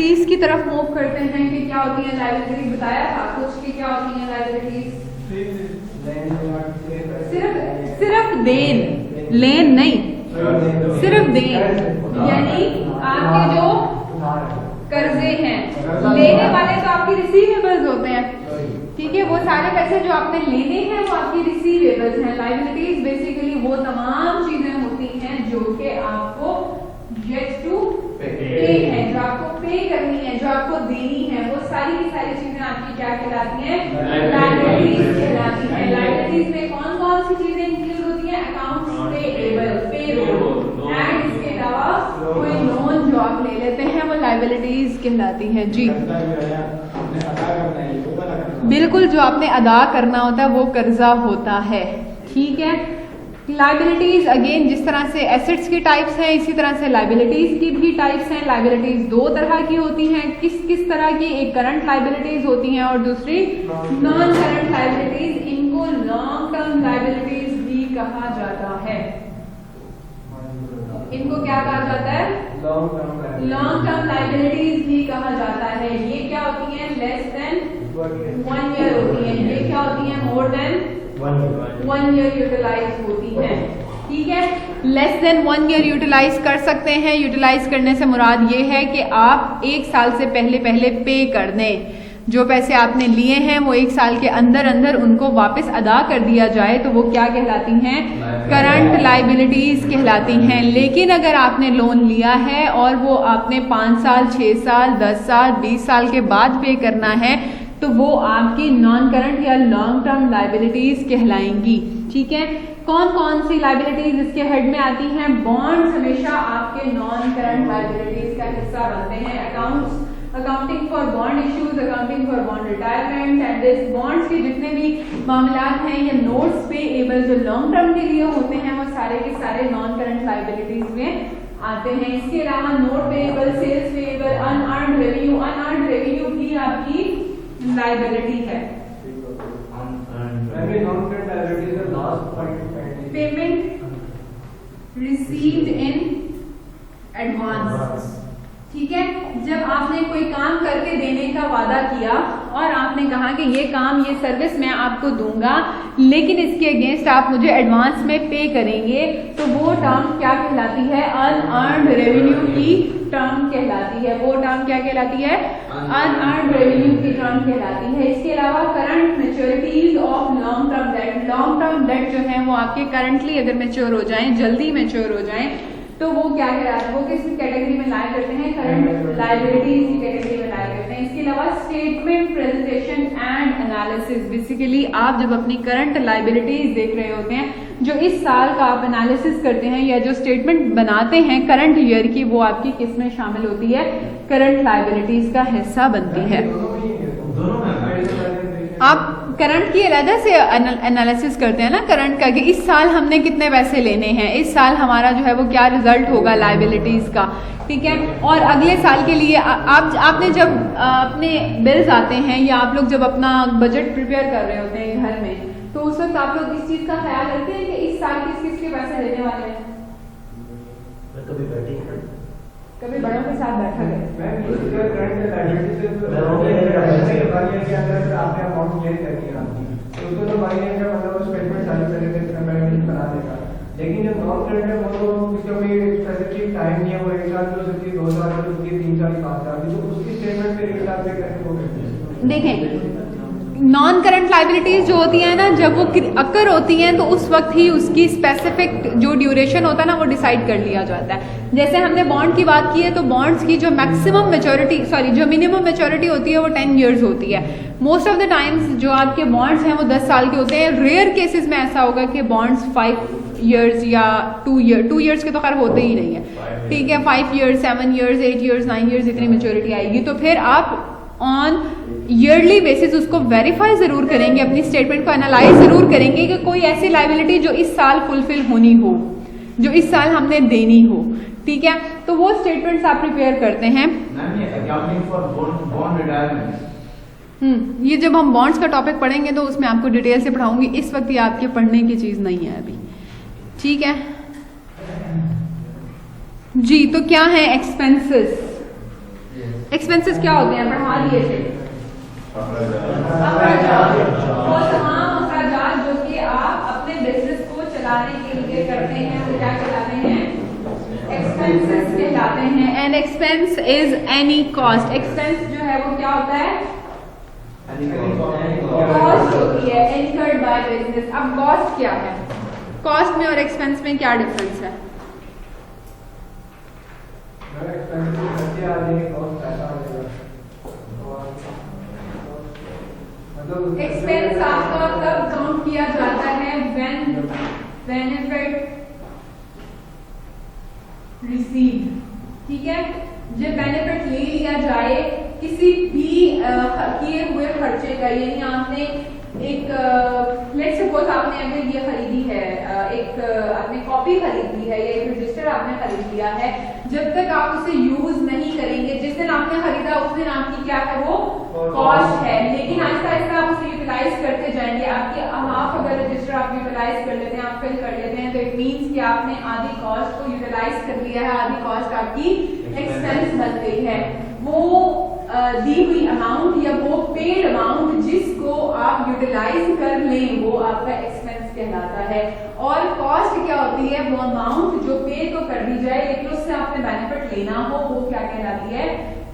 Liabilities की तरफ move करते हैं कि क्या होती है लाइबिलिटीज। बताया था कुछ कि क्या होती है लाइबिलिटीज। सिर्फ देन, लेन नहीं, सिर्फ देन, यानी आपके जो कर्जे हैं, लेने वाले तो आपकी रिसीवेबल्स होते हैं, ठीक है, वो सारे पैसे जो आपने लेने हैं वो आपकी रिसीवेबल्स हैं। लाइबिलिटीज बेसिकली वो तमाम चीजें होती हैं जो कि आपको येट टू पे है, जो आपको पे करनी है, जो आपको देनी है, वो सारी की सारी चीजें आपकी क्या कहलाती हैं, लाइबिलिटीज कहलाती हैं। लाइबिलिटीज में कौन कौन सी चीजें इंक्लूड होती हैं, अकाउंट्स पेएबल, पेरोल, एंड इसके अलावा कोई लोन जो आप ले लेते हैं वो लाइबिलिटीज कहलाती हैं। जी बिल्कुल, जो आपने अदा करना होता है वो कर्जा होता है, ठीक है। लाइबिलिटीज अगेन जिस तरह से एसेट्स की टाइप्स हैं इसी तरह से लाइबिलिटीज की भी टाइप्स हैं। लाइबिलिटीज दो तरह की होती हैं, किस किस तरह की, एक करंट लाइबिलिटीज होती हैं और दूसरी नॉन करंट लाइबिलिटीज। इनको लॉन्ग टर्म लाइबिलिटीज भी कहा जाता है। इनको क्या कहा जाता है, लॉन्ग टर्म लाइबिलिटीज भी कहा जाता है। ये क्या होती है, लेस देन 1 ईयर होती है। ये क्या होती है, मोर देन 1 ईयर यूटिलाइज होती है, ठीक है। लेस देन 1 ईयर यूटिलाइज कर सकते हैं। यूटिलाइज करने से मुराद ये है कि आप 1 साल से पहले पे कर दें। जो पैसे आपने लिए हैं वो 1 साल के अंदर अंदर उनको वापस अदा कर दिया जाए तो वो क्या कहलाती हैं, करंट लाइबिलिटीज कहलाती हैं। लेकिन अगर आपने लोन लिया है और वो आपने 5 साल, 6 साल, 10 साल, 20 साल के बाद पे करना है तो वो आपकी नॉन करंट या लॉन्ग टर्म लाइबिलिटीज कहलाएंगी, ठीक है। कौन कौन सी लाइबिलिटीज इसके हेड में आती हैं, बॉन्ड्स हमेशा आपके नॉन करंट लाइबिलिटीज का हिस्सा बनते हैं। Accounting for bond issues, accounting for bond retirement and this bonds के जितने भी मामलात हैं या नोट्स पेएबल जो लॉन्ग टर्म के लिए होते हैं वो सारे के सारे नॉन करंट लाइबिलिटीज में आते हैं। इसके अलावा note payable, sales payable, unearned revenue भी आपकी लाइबिलिटी है। पेमेंट रिसीव्ड इन एडवांस, ठीक है। जब आपने कोई काम करके देने का वादा किया और आपने कहा कि ये काम, ये सर्विस मैं आपको दूंगा लेकिन इसके अगेंस्ट आप मुझे एडवांस में पे करेंगे तो वो टर्म क्या कहलाती है, अनअर्न्ड रेवेन्यू की टर्म कहलाती है। वो टर्म क्या कहलाती है, अनअर्न्ड रेवेन्यू की टर्म कहलाती है। इसके अलावा current मैच्योरिटीज of long term debt. Long term debt जो है वो आपके करंटली अगर मैच्योर हो जाएं, जल्दी मैच्योर हो जाएं तो वो क्या कहलाते हैं, वो किस कैटेगरी में लाया करते हैं, करंट लाइबिलिटीज की कैटेगरी में लाया करते हैं। इसके अलावा statement presentation and analysis. Basically आप जब अपनी करंट लाइबिलिटीज देख रहे होते हैं, जो इस साल का आप एनालिसिस करते हैं या जो स्टेटमेंट बनाते हैं करंट ईयर की, वो आपकी किस में शामिल होती है, करंट लाइबिलिटीज का हिस्सा बनती है। आप करंट की अलग से एनालिसिस करते हैं ना, करंट का कि इस साल हमने कितने पैसे लेने हैं, इस साल हमारा जो है वो क्या रिजल्ट होगा लाइबिलिटीज का, ठीक है। और अगले साल के लिए आपने जब अपने बिल्स आते हैं या आप लोग जब अपना बजट प्रिपेयर कर रहे होते हैं घर में तो उस वक्त आप लोग इस चीज का ख्याल रखते हैं कि इस साल किस किस के पैसे लेने वाले हैं। कभी बड़ों के साथ बैठा गया लेकिन जब नॉन करंट है वो उसका कोई स्पेसिफिक टाइम नहीं है, वो 1 साल हो सकती है, 2 साल हो सकती है, 3 साल, 5 साल, तो उसकी स्टेटमेंट के हिसाब से कैसे वो करते हैं। देखें नॉन करंट लाइबिलिटीज जो होती है ना, जब वो अकर होती हैं तो उस वक्त ही उसकी स्पेसिफिक जो ड्यूरेशन होता है ना वो डिसाइड कर लिया जाता है। जैसे हमने बॉन्ड की बात की है तो बॉन्ड्स की जो मैक्सिमम मेच्योरिटी जो मिनिमम मेच्योरिटी होती है वो 10 इयर्स होती है। मोस्ट ऑफ द टाइम्स जो आपके बॉन्ड्स हैं वो 10 साल के होते हैं। रेयर केसेस में ऐसा होगा कि बॉन्ड्स 5 इयर्स या 2 इयर्स के तो खैर होते ही नहीं है, ठीक है। 5 इयर्स, 7 इयर्स, 8 इयर्स, 9 इयर्स इतनी मेच्योरिटी आएगी तो फिर आप ऑन ईयरली बेसिस उसको वेरीफाई जरूर करेंगे, अपनी स्टेटमेंट को एनालाइज जरूर करेंगे कि कोई ऐसी लाइबिलिटी जो इस साल फुलफिल होनी हो, जो इस साल हमने देनी हो, ठीक है। तो वो स्टेटमेंट्स आप प्रिपेयर करते हैं। ये जब हम बॉन्ड्स का टॉपिक पढ़ेंगे तो उसमें आपको डिटेल से पढ़ाऊंगी, इस वक्त ये आपके पढ़ने की चीज नहीं है अभी, ठीक है जी। तो क्या है एक्सपेंसेस, एक्सपेंसेस क्या होते हैं, पढ़ा दिए थे। वो तमाम अखराजात जो कि आप अपने बिजनेस को चलाने के लिए करते हैं वो क्या कहलाते हैं, एक्सपेंसेस कहलाते हैं। And expense is any cost. Expense जो है वो क्या होता है, कॉस्ट होती है इनकर्ड बाय बिजनेस। अब कॉस्ट क्या है, कॉस्ट में और एक्सपेंस में क्या डिफरेंस है? एक्सपेंस आपका तब काउंट किया जाता है व्हेन बेनिफिट रिसीव, ठीक है। जब बेनिफिट ले लिया जाए किसी भी किए हुए खर्चे का, यानी आपने एक लेट्स सपोज आपने अगर ये खरीदी है, एक आपने कॉपी खरीदी है या एक रजिस्टर आपने खरीद लिया है, जब तक आप उसे यूज नहीं करेंगे, जिस दिन आपने खरीदा उस दिन आपकी क्या है वो कॉस्ट है। लेकिन आहिस्ता आहिस्ता आप उसे यूटिलाइज करते जाएंगे। आपकी हाफ अगर रजिस्टर आप यूटिलाइज कर लेते हैं, आप फिल कर लेते हैं, तो इट मीन्स कि आपने आधी कॉस्ट को यूटिलाइज कर लिया है, आधी कॉस्ट आपकी एक्सपेंस बन गई है। वो दी हुई अमाउंट या वो पेड अमाउंट जिसको आप यूटिलाइज कर लें वो आपका एक्सपेंस कहलाता है। और कॉस्ट क्या होती है, वो अमाउंट जो पे तो कर दी जाए लेकिन उससे आपने बेनिफिट लेना हो वो क्या कहलाती है,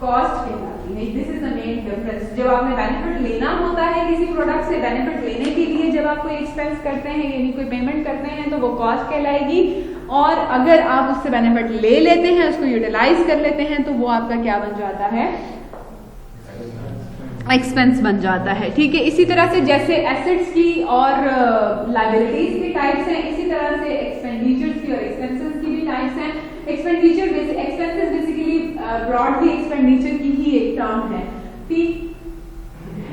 कॉस्ट कहलाती है। This is the main difference. जब आपने बेनिफिट लेना होता है किसी प्रोडक्ट से, बेनिफिट लेने के लिए जब आप कोई एक्सपेंस करते हैं यानी कोई पेमेंट करते हैं तो वो कॉस्ट कहलाएगी। और अगर आप उससे बेनिफिट ले लेते हैं, उसको यूटिलाइज कर लेते हैं, तो वो आपका क्या बन जाता है, एक्सपेंस बन जाता है। ठीक है, इसी तरह से जैसे एसेट्स की और लायबिलिटीज की टाइप्स हैं, इसी तरह से एक्सपेंडिचर्स की और एक्सपेंसेस की भी टाइप्स हैं। एक्सपेंसेस बेसिकली ब्रॉडली एक्सपेंडिचर की ही एक टर्म है। ठीक,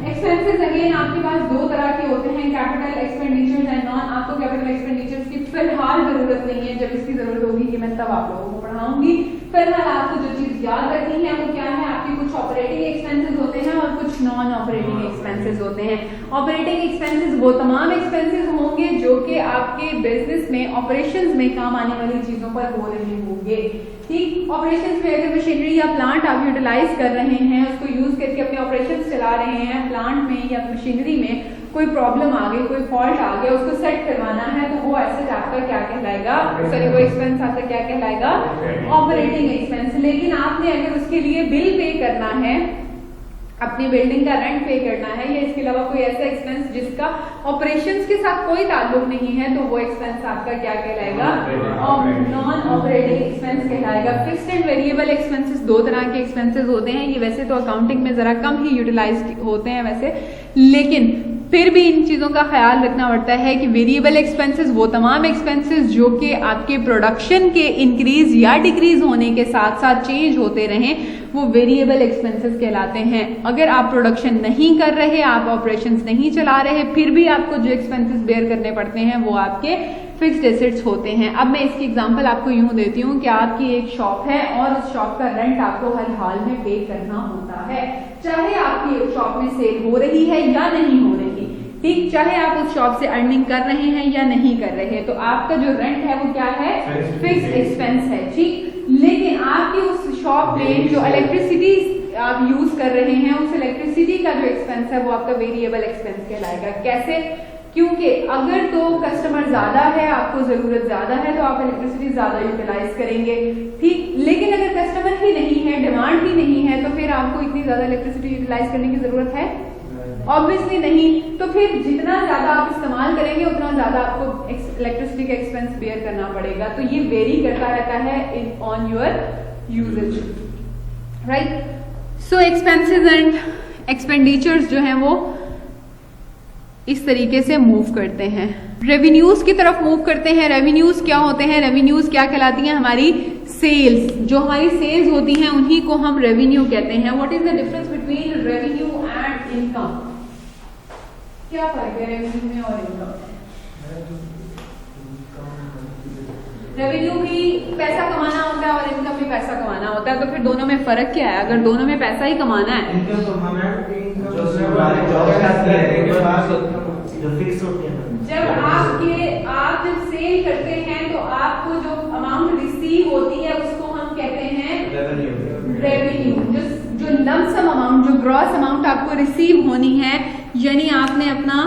एक्सपेंसेस अगेन आपके पास दो तरह के होते हैं, कैपिटल एक्सपेंडिचर्स एंड नॉन। आपको कैपिटल एक्सपेंडिचर्स की फिलहाल जरूरत नहीं है, जब इसकी जरूरत होगी कि मैं तब आप लोगों को पढ़ाऊंगी। फिलहाल आपको जो चीज याद रखनी है वो क्या है, आपके कुछ ऑपरेटिंग एक्सपेंसेस होते हैं और कुछ नॉन ऑपरेटिंग एक्सपेंसेस होते हैं। ऑपरेटिंग एक्सपेंसेस वो तमाम एक्सपेंसेस होंगे जो कि आपके बिजनेस में ऑपरेशंस में काम आने वाली चीजों पर हो रहे होंगे। ठीक, ऑपरेशंस में अगर मशीनरी या प्लांट आप यूटिलाइज कर रहे हैं, उसको यूज करके अपने ऑपरेशंस चला रहे हैं, प्लांट में या मशीनरी में कोई प्रॉब्लम आ गई, कोई फॉल्ट आ गया, उसको सेट करवाना है, तो वो एसेट आपका क्या कहलाएगा, सॉरी वो एक्सपेंस आपका क्या कहलाएगा, ऑपरेटिंग एक्सपेंस। लेकिन आपने अगर उसके लिए बिल पे करना है, अपनी बिल्डिंग का रेंट पे करना है या इसके अलावा कोई ऐसा एक्सपेंस जिसका ऑपरेशंस के साथ कोई ताल्लुक नहीं है, तो वो एक्सपेंस आपका क्या कहलाएगा, नॉन ऑपरेटिंग एक्सपेंस कहलाएगा। फिक्स्ड एंड वेरिएबल एक्सपेंसेस दो तरह के एक्सपेंसेस होते हैं। ये वैसे तो अकाउंटिंग में जरा कम ही यूटिलाइज होते हैं वैसे, लेकिन फिर भी इन चीजों का ख्याल रखना पड़ता है कि वेरिएबल एक्सपेंसेस वो तमाम एक्सपेंसेस जो कि आपके प्रोडक्शन के इंक्रीज या डिक्रीज होने के साथ साथ चेंज होते रहें, वो वेरिएबल एक्सपेंसेस कहलाते हैं। अगर आप प्रोडक्शन नहीं कर रहे, आप ऑपरेशंस नहीं चला रहे, फिर भी आपको जो एक्सपेंसेस बेयर करने पड़ते हैं वो आपके फिक्स्ड एसेट्स होते हैं। अब मैं इसकी एग्जांपल आपको यूं देती हूँ कि आपकी एक शॉप है और उस शॉप का रेंट आपको हर हाल में पे करना होता है, चाहे आपकी शॉप में सेल हो रही है या नहीं हो रही। ठीक, चाहे आप उस शॉप से अर्निंग कर रहे हैं या नहीं कर रहे, तो आपका जो रेंट है वो क्या है, फिक्स एक्सपेंस है। ठीक, लेकिन आपकी उस शॉप में जो इलेक्ट्रिसिटी आप यूज कर रहे हैं, उस इलेक्ट्रिसिटी का जो एक्सपेंस है वो आपका वेरिएबल एक्सपेंस कहलाएगा। कैसे, क्योंकि अगर तो कस्टमर ज्यादा है, आपको जरूरत ज्यादा है, तो आप इलेक्ट्रिसिटी ज्यादा यूटिलाइज करेंगे। ठीक, लेकिन अगर कस्टमर ही नहीं है, डिमांड ही नहीं है, तो फिर आपको इतनी ज्यादा इलेक्ट्रिसिटी यूटिलाइज करने की जरूरत है, ऑब्वियसली नहीं। तो फिर जितना ज्यादा आप इस्तेमाल करेंगे उतना ज्यादा आपको इलेक्ट्रिसिटी का एक्सपेंस बेयर करना पड़ेगा। तो ये वेरी करता रहता है on your usage, right. So expenses and expenditures जो हैं वो इस तरीके से मूव करते हैं। रेवेन्यूज की तरफ मूव करते हैं। रेवेन्यूज क्या होते हैं, रेवेन्यूज क्या कहलाती हैं, हमारी सेल्स। जो हमारी सेल्स होती हैं उन्हीं को हम रेवेन्यू कहते हैं। What is the difference between revenue and income, क्या फर्क है रेवेन्यू में और इनकम में? रेवेन्यू भी पैसा कमाना होता है और इनकम भी पैसा कमाना होता है, तो फिर दोनों में फर्क क्या है? अगर दोनों में पैसा ही कमाना है, आप जब सेल करते हैं तो आपको जो अमाउंट रिसीव होती है उसको हम कहते हैं रेवेन्यू। जो लमसम अमाउंट, जो ग्रॉस अमाउंट आपको रिसीव होनी है, यानी आपने अपना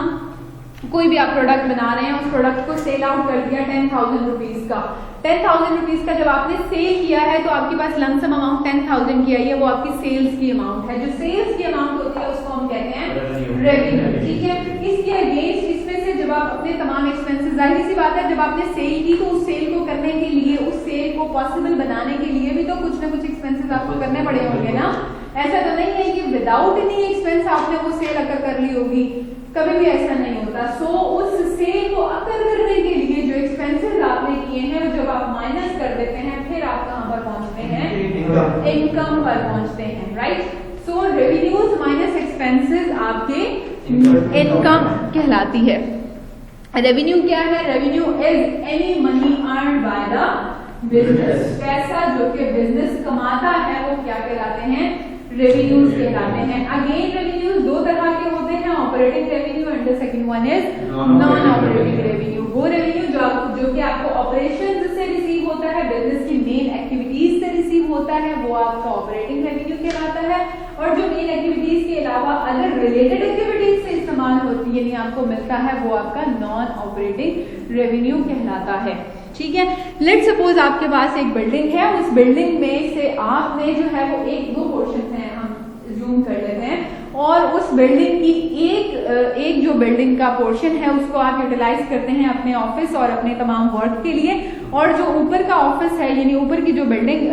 कोई भी आप प्रोडक्ट बना रहे हैं, उस प्रोडक्ट को सेल आउट कर दिया 10,000 रुपीज का। 10,000 रुपीज का जब आपने सेल किया है तो आपके पास लमसम अमाउंट 10,000 की आई है, वो आपकी सेल्स की अमाउंट है। जो सेल्स की अमाउंट होती है उसको हम कहते हैं रेवेन्यू, ठीक है। इसके अगेंस्ट इसमें से जब आप अपने तमाम एक्सपेंसेस, जाहिर सी बात है जब आपने सेल की तो उस सेल को करने के लिए, उस सेल को पॉसिबल बनाने के लिए भी तो कुछ ना कुछ एक्सपेंसेस आपको करने पड़े होंगे ना। ऐसा तो नहीं है कि विदाउट एनी एक्सपेंस आपने वो सेल अकर कर ली होगी, कभी भी ऐसा नहीं होता। सो उस सेल को अकर करने के लिए जो एक्सपेंसेस आपने किए हैं वो जब आप माइनस कर देते हैं, फिर आप कहां पर पहुंचते हैं? इनकम पर पहुंचते हैं, राइट। सो रेवेन्यूज माइनस एक्सपेंसेस आपके इनकम कहलाती है। रेवेन्यू क्या है? Revenue is any money earn by the business. पैसा जो कि बिजनेस कमाता है वो क्या कहलाते हैं? रेवेन्यूज कहलाते हैं। अगेन रेवेन्यूज दो तरह के होते हैं, operating revenue and the second one is non operating revenue. वो रेवेन्यू जो कि आपको ऑपरेशंस से रिसीव होता है, बिजनेस की मेन एक्टिविटीज से रिसीव होता है, वो आपका ऑपरेटिंग रेवेन्यू कहलाता है। और जो मेन एक्टिविटीज के अलावा अदर रिलेटेड एक्टिविटीज से इस्तेमाल होती है, यानी आपको मिलता है, वो आपका नॉन ऑपरेटिंग रेवेन्यू कहलाता है, ठीक है। लेट सपोज आपके पास एक बिल्डिंग है, उस बिल्डिंग में से आपने जो है वो दो पोर्शन हैं, हम जूम कर लेते हैं, और उस बिल्डिंग की एक जो बिल्डिंग का पोर्शन है उसको आप यूटिलाइज करते हैं अपने ऑफिस और अपने तमाम वर्क के लिए, और जो ऊपर का ऑफिस है यानी ऊपर की जो बिल्डिंग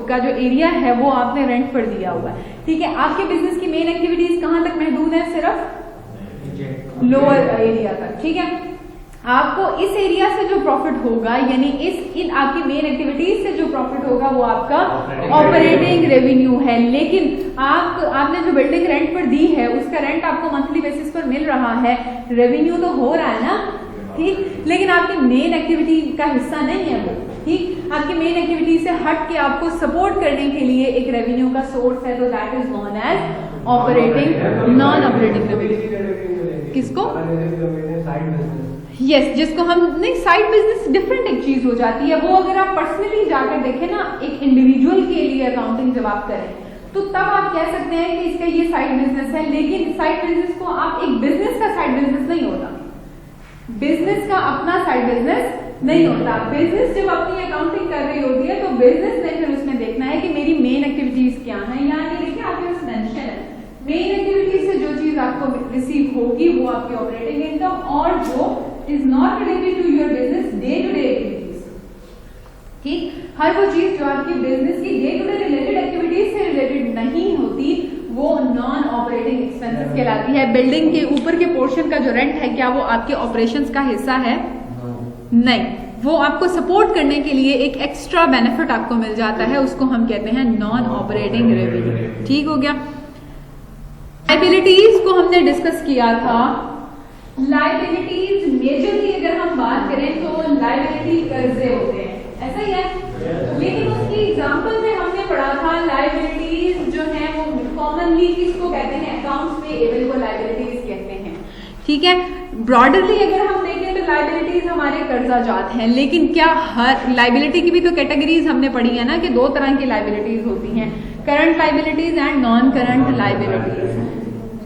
का जो एरिया है वो आपने रेंट पर दिया हुआ है, ठीक है। आपके बिजनेस की मेन एक्टिविटीज कहां तक महदूद है? सिर्फ लोअर एरिया तक, ठीक है। आपको इस एरिया से जो प्रॉफिट होगा, यानी इन आपकी मेन एक्टिविटीज से जो प्रॉफिट होगा वो आपका ऑपरेटिंग रेवेन्यू है। लेकिन आपने जो बिल्डिंग रेंट पर दी है उसका रेंट आपको मंथली बेसिस पर मिल रहा है, रेवेन्यू तो हो रहा है ना, ठीक, लेकिन आपकी मेन एक्टिविटी का हिस्सा नहीं है वो, ठीक। आपकी मेन एक्टिविटी से हट के आपको सपोर्ट करने के लिए एक रेवेन्यू का सोर्स है, तो that is known as operating non operating revenue. किसको? यस, जिसको हम नहीं, साइड बिजनेस डिफरेंट एक चीज हो जाती है। वो अगर आप पर्सनली जाकर देखें ना, एक इंडिविजुअल के लिए अकाउंटिंग जब आप करें तो तब आप कह सकते हैं कि इसका ये साइड बिजनेस है, लेकिन साइड बिजनेस को आप एक बिजनेस का साइड बिजनेस नहीं होता, बिजनेस का अपना साइड बिजनेस नहीं होता। बिजनेस जब अपनी अकाउंटिंग कर रही होती है तो बिजनेस ने फिर उसमें देखना है कि मेरी मेन एक्टिविटीज क्या है। यहाँ ये देखिए आपके पास मेंशन है, मेन एक्टिविटीज से जो चीज आपको रिसीव होगी वो आपकी ऑपरेटिंग इनकम, और जो is not related to your business day to day activities, ठीक। हर वो चीज जो आपकी बिजनेस की day to day related activities से रिलेटेड नहीं होती वो नॉन ऑपरेटिंग एक्सपेंसेस कहलाती है। बिल्डिंग के ऊपर के पोर्शन का जो रेंट है, क्या वो आपके ऑपरेशंस का हिस्सा है? नहीं, वो आपको सपोर्ट करने के लिए एक एक्स्ट्रा बेनिफिट आपको मिल जाता है, उसको हम कहते हैं नॉन ऑपरेटिंग रेवेन्यू, ठीक हो गया। लायबिलिटीज को हमने डिस्कस किया था। लायबिलिटीज मेजरली अगर हम बात करें तो लायबिलिटी कर्जे होते हैं, ऐसा ही है, लेकिन उसकी एग्जांपल में हमने पढ़ा था लायबिलिटीज जो है वो कॉमनली किसको कहते हैं? अकाउंट्स पेएबल को लायबिलिटीज कहते हैं, ठीक है। ब्रॉडरली अगर हम देखें तो लायबिलिटीज हमारे कर्जा जात हैं, लेकिन क्या हर लायबिलिटी की भी तो कैटेगरीज हमने पढ़ी है ना कि दो तरह की लायबिलिटीज होती हैं, current liabilities and non current liabilities,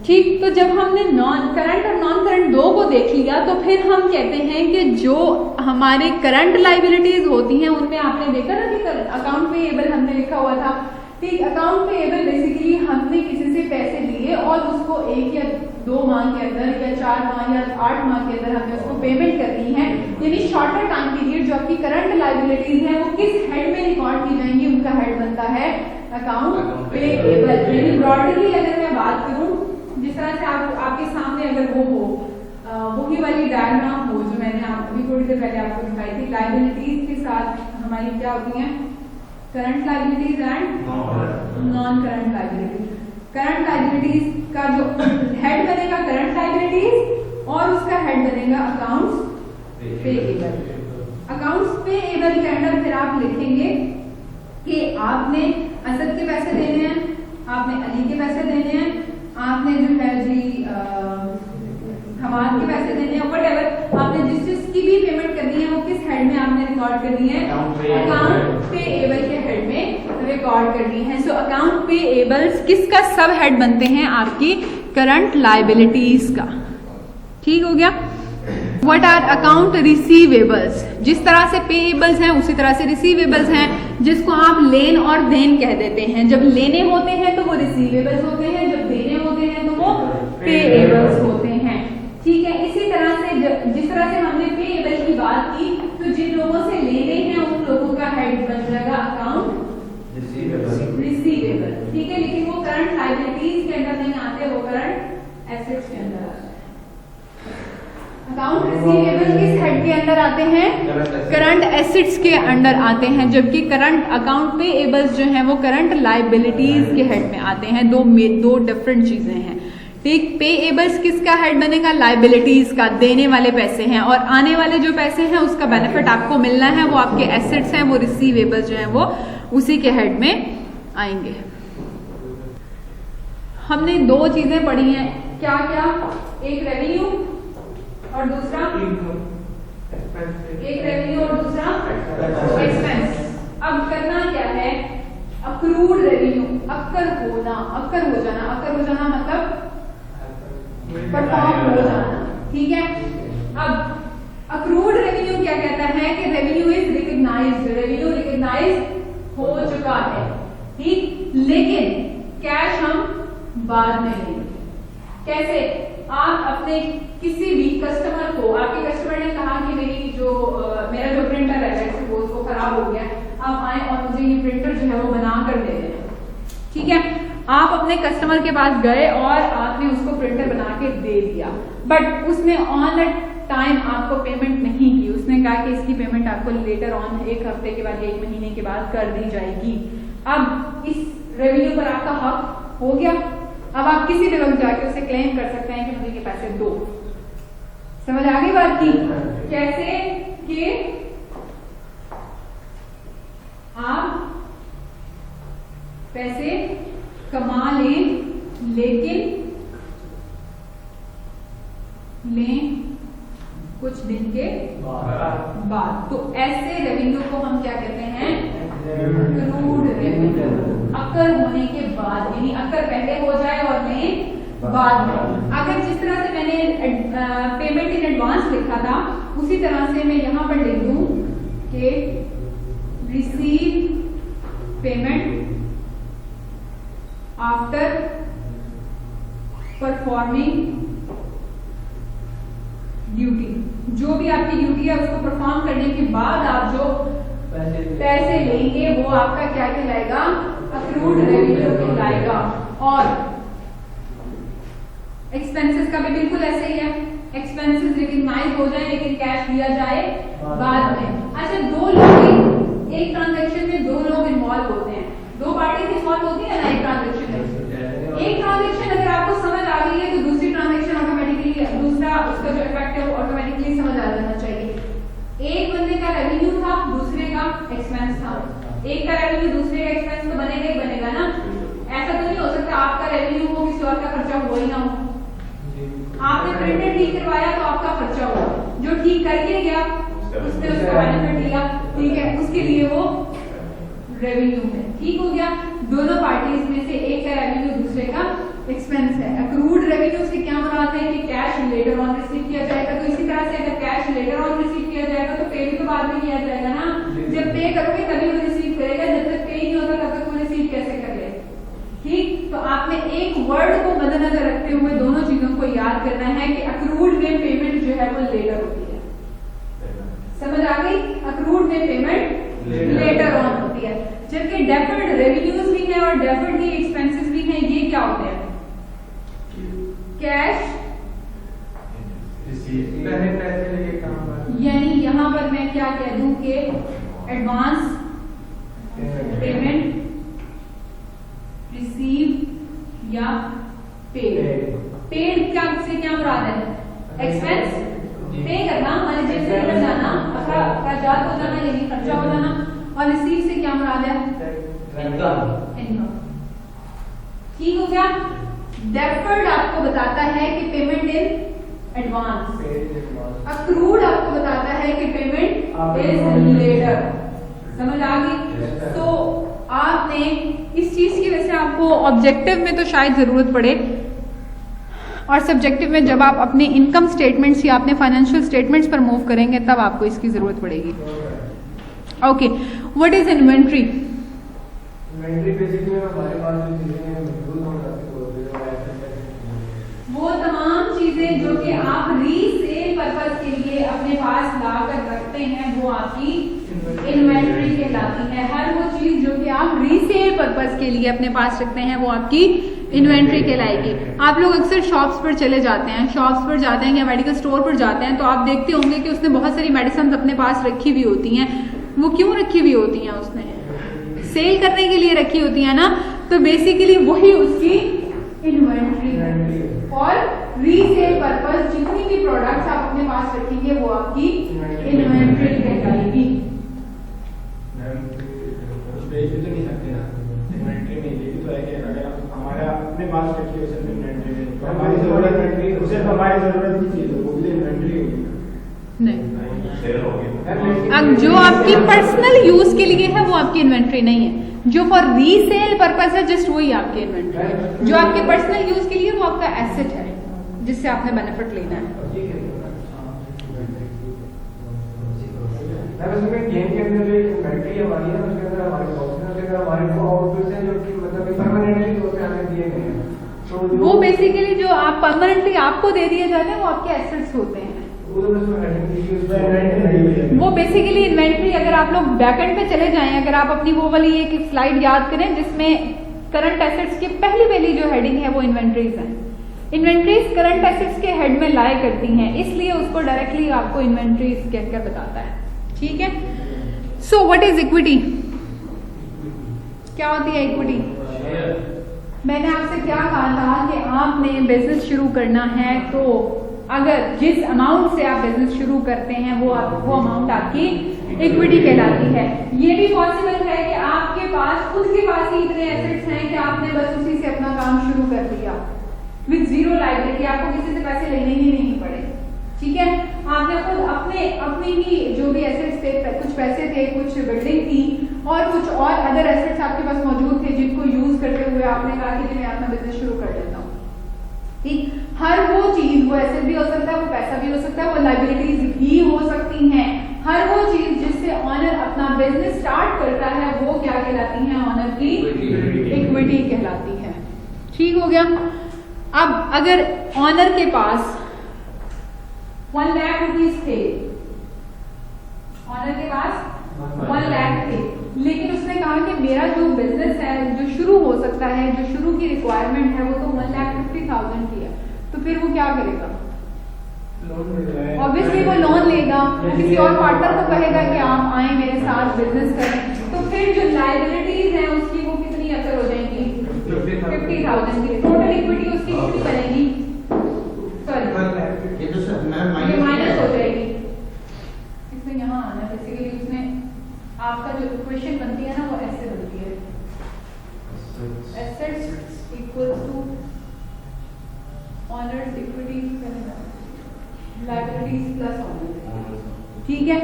ठीक। तो जब हमने नॉन करंट और नॉन करंट दो को देख लिया तो फिर हम कहते हैं कि जो हमारे करंट लायबिलिटीज होती हैं उनमें आपने देखा ना कि अकाउंट पेएबल हमने लिखा हुआ था, ठीक। अकाउंट पेएबल बेसिकली हमने किसी से पैसे लिए और उसको 1 या 2 माह के अंदर या 4 माह या 8 माह के अंदर हमने उसको पेमेंट करनी है, यानी शॉर्टर टाइम पीरियड। जो आपकी करंट लायबिलिटीज है वो किस हेड में रिकॉर्ड की जाएंगी? उनका हेड बनता है अकाउंट पेएबल। यानी ब्रॉडली अगर मैं बात करूं, जिस तरह से आपके सामने अगर वो हो वही वाली डायग्राम हो जो मैंने अभी थोड़ी देर पहले आपको दिखाई थी, लायबिलिटीज के साथ हमारी क्या होती हैं? Current liabilities and non current liabilities. Current liabilities का जो हेड बनेगा करंट लायबिलिटीज और उसका हेड बनेगा अकाउंट्स पेएबल। अकाउंट्स पेएबल के अंदर फिर आप लिखेंगे कि आपने असद के पैसे देने हैं, आपने अली के पैसे देने हैं, आपने जो है जी हमारे के पैसे देने हैं, व्हाटएवर आपने जिस चीज की भी पेमेंट करनी है वो किस हेड में आपने रिकॉर्ड करनी है? अकाउंट पेएबल के हेड में रिकॉर्ड करनी है। सो अकाउंट पेएबल्स किसका सब हेड बनते हैं? आपकी करंट लाइबिलिटीज का। ठीक हो गया। What are account receivables? जिस तरह से पेएबल्स हैं उसी तरह से रिसीवेबल्स हैं, जिसको आप लेन और देन कह देते हैं। जब लेने होते हैं तो वो रिसीवेबल्स होते हैं, जब देने होते हैं तो वो पेएबल्स होते हैं। ठीक है। इसी तरह से जिस तरह से हमने पेएबल की बात की, तो जिन लोगों से लेने हैं उन लोगों का हेड बन जाएगा अकाउंट रिसीवेबल। ठीक है। लेकिन वो करंट लायबिलिटीज के अंदर नहीं आते, वो करंट एसेट्स के अंदर आते हैं। अकाउंट रिसीवेबल किस हेड के अंदर आते हैं? करंट एसेट्स के अंडर आते हैं, जबकि करंट अकाउंट पेएबल्स जो हैं वो करंट लायबिलिटीज के हेड में आते हैं। दो डिफरेंट चीजें हैं। ठीक। पेएबल्स किसका हेड बनेगा? लायबिलिटीज का, देने वाले पैसे हैं, और आने वाले जो पैसे हैं उसका बेनिफिट आपको मिलना है, वो आपके एसेट्स हैं। वो रिसीवेबल्स जो हैं वो उसी के हेड में आएंगे। हमने दो चीजें पढ़ी हैं, क्या क्या? एक रेवेन्यू और दूसरा एक्सपेंस। अब करना क्या है? अक्रूड रेवेन्यू, अक्कर हो जाना मतलब परफॉर्म हो जाना। ठीक है। अब अक्रूड रेवेन्यू क्या कहता है कि revenue is recognised, revenue recognise हो चुका है। ठीक। लेकिन कैश हम बाद में लेंगे। कैसे? आप अपने किसी भी कस्टमर को, आपके कस्टमर ने कहा कि मेरा जो प्रिंटर है सपोज वो खराब हो गया, आप आए और मुझे ये प्रिंटर जो है वो बना कर दे दें। ठीक है। आप अपने कस्टमर के पास गए और आपने उसको प्रिंटर बना के दे दिया, बट उसने ऑन द टाइम आपको पेमेंट नहीं की। उसने कहा कि इसकी पेमेंट आपको लेटर ऑन, एक हफ्ते के बाद, एक महीने के बाद कर दी जाएगी। अब इस रेवेन्यू पर आपका हक हो गया। अब आप किसी भी वक्त जाके उसे क्लेम कर सकते हैं कि मुझे ये पैसे दो। समझ आ गई बात की? कैसे कि आप पैसे कमा लेकिन कुछ दिन के बाद। तो ऐसे रेवेन्यू को हम क्या कहते हैं? Accrued revenue. अक्कर होने के बाद, यानी अक्कर पहले हो जाए और बाद में। अगर जिस तरह से मैंने पेमेंट इन एडवांस लिखा था, उसी तरह से मैं यहां पर लिख दूं कि receive payment after performing duty. जो भी आपकी ड्यूटी है उसको परफॉर्म करने के बाद आप जो पैसे लेंगे वो आपका क्या कहलाएगा? अक्रूड रेवेन्यू कहलाएगा। और एक्सपेंसेस का भी बिल्कुल ऐसे ही है। एक्सपेंसेस रिकग्नाइज हो जाए लेकिन कैश दिया जाए बाद में। अच्छा, दो लोग एक ट्रांजैक्शन में दो लोग इन्वॉल्व होते हैं, दो पार्टीज इन्वॉल्व होती है ना एक ट्रांजैक्शन में। एक ट्रांजैक्शन अगर आपको समझ आ गई है तो दूसरी ट्रांजैक्शन ऑटोमेटिकली, दूसरा उसका जो इफेक्ट है वो ऑटोमेटिकली समझ आ जाना चाहिए। एक बंदे का रेवेन्यू था, दूसरे का एक्सपेंस था। एक का रेवेन्यू दूसरे का एक्सपेंस तो बनेगा ही बनेगा ना। ऐसा तो नहीं हो सकता आपका रेवेन्यू हो किसी और का खर्चा हो ही ना हो। आपने प्रिंटर ठीक करवाया तो आपका खर्चा हुआ, जो ठीक करके गया उसने उसका बेनिफिट लिया। ठीक है, उसके लिए वो रेवेन्यू है। ठीक हो गया। दोनों पार्टीज में से एक का रेवेन्यू दूसरे का एक्सपेंस है। अक्रूड रेवेन्यू से क्या मुराद है कि कैश लेटर ऑन रिसीव किया जाएगा। तो इसी तरह से अगर कैश लेटर ऑन रिसीव किया जाएगा तो पे भी तो बाद में किया जाएगा ना। जब पे करोगे तभी वो रिसीव करेगा, जब तक पे नहीं होता तब तक वो रिसीव कैसे कर ले। ठीक। तो आपने एक वर्ड को मद्देनजर रखते हुए दोनों चीजों को याद करना है कि अक्रूड में पेमेंट जो है वो लेटर होती है। समझ आ गई? अक्रूड में पेमेंट लेटर ऑन होती है, जबकि डेफर्ड रेवेन्यूज भी हैं और डेफर्ड के एक्सपेंसेस भी हैं। ये क्या होते हैं? कैश यानी यहां पर मैं क्या कह दूं कि एडवांस पेमेंट रिसीव या पेड। पेड क्या से क्या मुराद है? एक्सपेंस पे करना, हमारे जेब से निकल जाना, अखराजात हो जाना यानी खर्चा हो जाना। और रिसीव से क्या मुराद है? इनकम। ठीक हो गया। डेफर्ड आपको बताता है कि पेमेंट इन एडवांस, अक्रूड आपको बताता है कि पेमेंट इज लेटर। समझ आ गई? तो आपने इस चीज की वजह से आपको ऑब्जेक्टिव में तो शायद जरूरत पड़े, और सब्जेक्टिव में जब आप अपने इनकम स्टेटमेंट्स या अपने फाइनेंशियल स्टेटमेंट्स पर मूव करेंगे तब आपको इसकी जरूरत पड़ेगी। Okay, what is inventory? Inventory basically हमारे पास जो चीजें मौजूद हो जाती वो तमाम चीजें जो कि आप रीसेल पर्पस के लिए अपने पास ला कर रखते हैं वो आपकी इन्वेंट्री कहलाती है। हर वो चीज जो कि आप रीसेल पर्पस के लिए अपने पास रखते हैं वो आपकी इन्वेंट्री कहलाएगी। आप लोग अक्सर शॉप्स पर चले जाते हैं, शॉप्स पर जाते हैं या मेडिकल स्टोर पर जाते हैं तो आप देखते होंगे कि उसने बहुत सारी मेडिसिन अपने पास रखी हुई होती हैं। वो क्यों रखी हुई होती हैं? उसने सेल करने के लिए रखी होती है ना, तो बेसिकली वही उसकी इन्वेंट्री है। और रीसेल पर्पस जितनी भी प्रोडक्ट्स आप अपने पास रखेंगे वो आपकी इन्वेंट्री कहलाएगी। इन्वेंट्री में ये भी तो है कि अगर हमारा अपने पास रखी है सिर्फ इन्वेंट्री में, तो हमारी जरूरत है, सिर्फ हमारी जरूरत की चीज है वो भी इन्वेंट्री होगी नहीं। सेल होगी। अब जो आपकी पर्सनल यूज के लिए है वो आपकी इन्वेंट्री नहीं है, जो फॉर रीसेल पर्पस है जस्ट वही आपकी इन्वेंट्री है। जो आपके पर्सनल यूज के लिए वो आपका एसेट है जिससे आपने बेनिफिट लेना है। गेम के अंदर जो इन्वेंट्री हमारी है उसके अंदर हमारे बॉक्स में हमारे को आउटपुट है जो कि मतलब परमानेंटली तौर पे हमें दिए गए हैं, तो वो बेसिकली जो आप परमानेंटली आपको दे दिए जाते हैं वो आपके एसेट्स होते हैं। वो बेसिकली इन्वेंट्री, अगर आप लोग बैकएंड पे चले जाएं, अगर आप अपनी वो वाली एक स्लाइड याद करें जिसमें करंट एसेट्स की पहली जो हेडिंग है वो इन्वेंट्रीज है। इन्वेंट्रीज करंट एसेट्स के हेड में लाया करती हैं, इसलिए उसको डायरेक्टली आपको इन्वेंट्रीज कहकर बताता है। ठीक है, सो व्हाट इज इक्विटी? क्या होती है इक्विटी? मैंने आपसे क्या कहा था कि आपने बिजनेस शुरू करना है तो अगर जिस अमाउंट से आप बिजनेस शुरू करते हैं वो अमाउंट आपकी इक्विटी कहलाती है। ये भी पॉसिबल है कि आपके पास खुद के पास ही इतने एसेट्स हैं कि आपने बस उसी से अपना काम शुरू कर दिया विद जीरो लायबिलिटी, आपको किसी से पैसे लेने ही नहीं पड़े। ठीक है, आपने खुद अपने ही जो भी एसेट्स थे, कुछ पैसे थे, कुछ बिल्डिंग थी और कुछ और अदर एसेट्स आपके पास मौजूद थे जिनको यूज करते हुए आपने कहा कि मैं अपना बिजनेस शुरू कर लेता हूँ। ठीक, हर वो चीज, वो एसेट भी हो सकता है, वो पैसा भी हो सकता है, वो लायबिलिटीज भी हो सकती हैं। हर वो चीज जिससे ऑनर अपना बिजनेस स्टार्ट करता है वो क्या कहलाती है? ऑनर की इक्विटी कहलाती है। ठीक हो गया। अब अगर ऑनर के पास 1 लाख रुपीज थे, ऑनर के पास 1 लाख थे, लेकिन उसने कहा कि मेरा जो बिजनेस है जो शुरू हो सकता है, जो शुरू की रिक्वायरमेंट है वो तो 1,50,000 की है, तो फिर वो क्या करेगा? ऑब्वियसली वो लोन लेगा, वो किसी और पार्टनर को कहेगा कि आप आए मेरे साथ बिजनेस करें, तो फिर जो लायबिलिटीज हैं उसकी वो कितनी असर हो जाएंगी? 50,000 की। टोटल इक्विटी उसकी कितनी बनेगी? सॉरी, ये माइनस हो जाएगी। इसमें यहाँ आना बेसिकली उसने आपका जो इक्वेशन बनती है ना वो ऐसे बनती है, assets equals to owner's equity liabilities plus owner. ठीक है,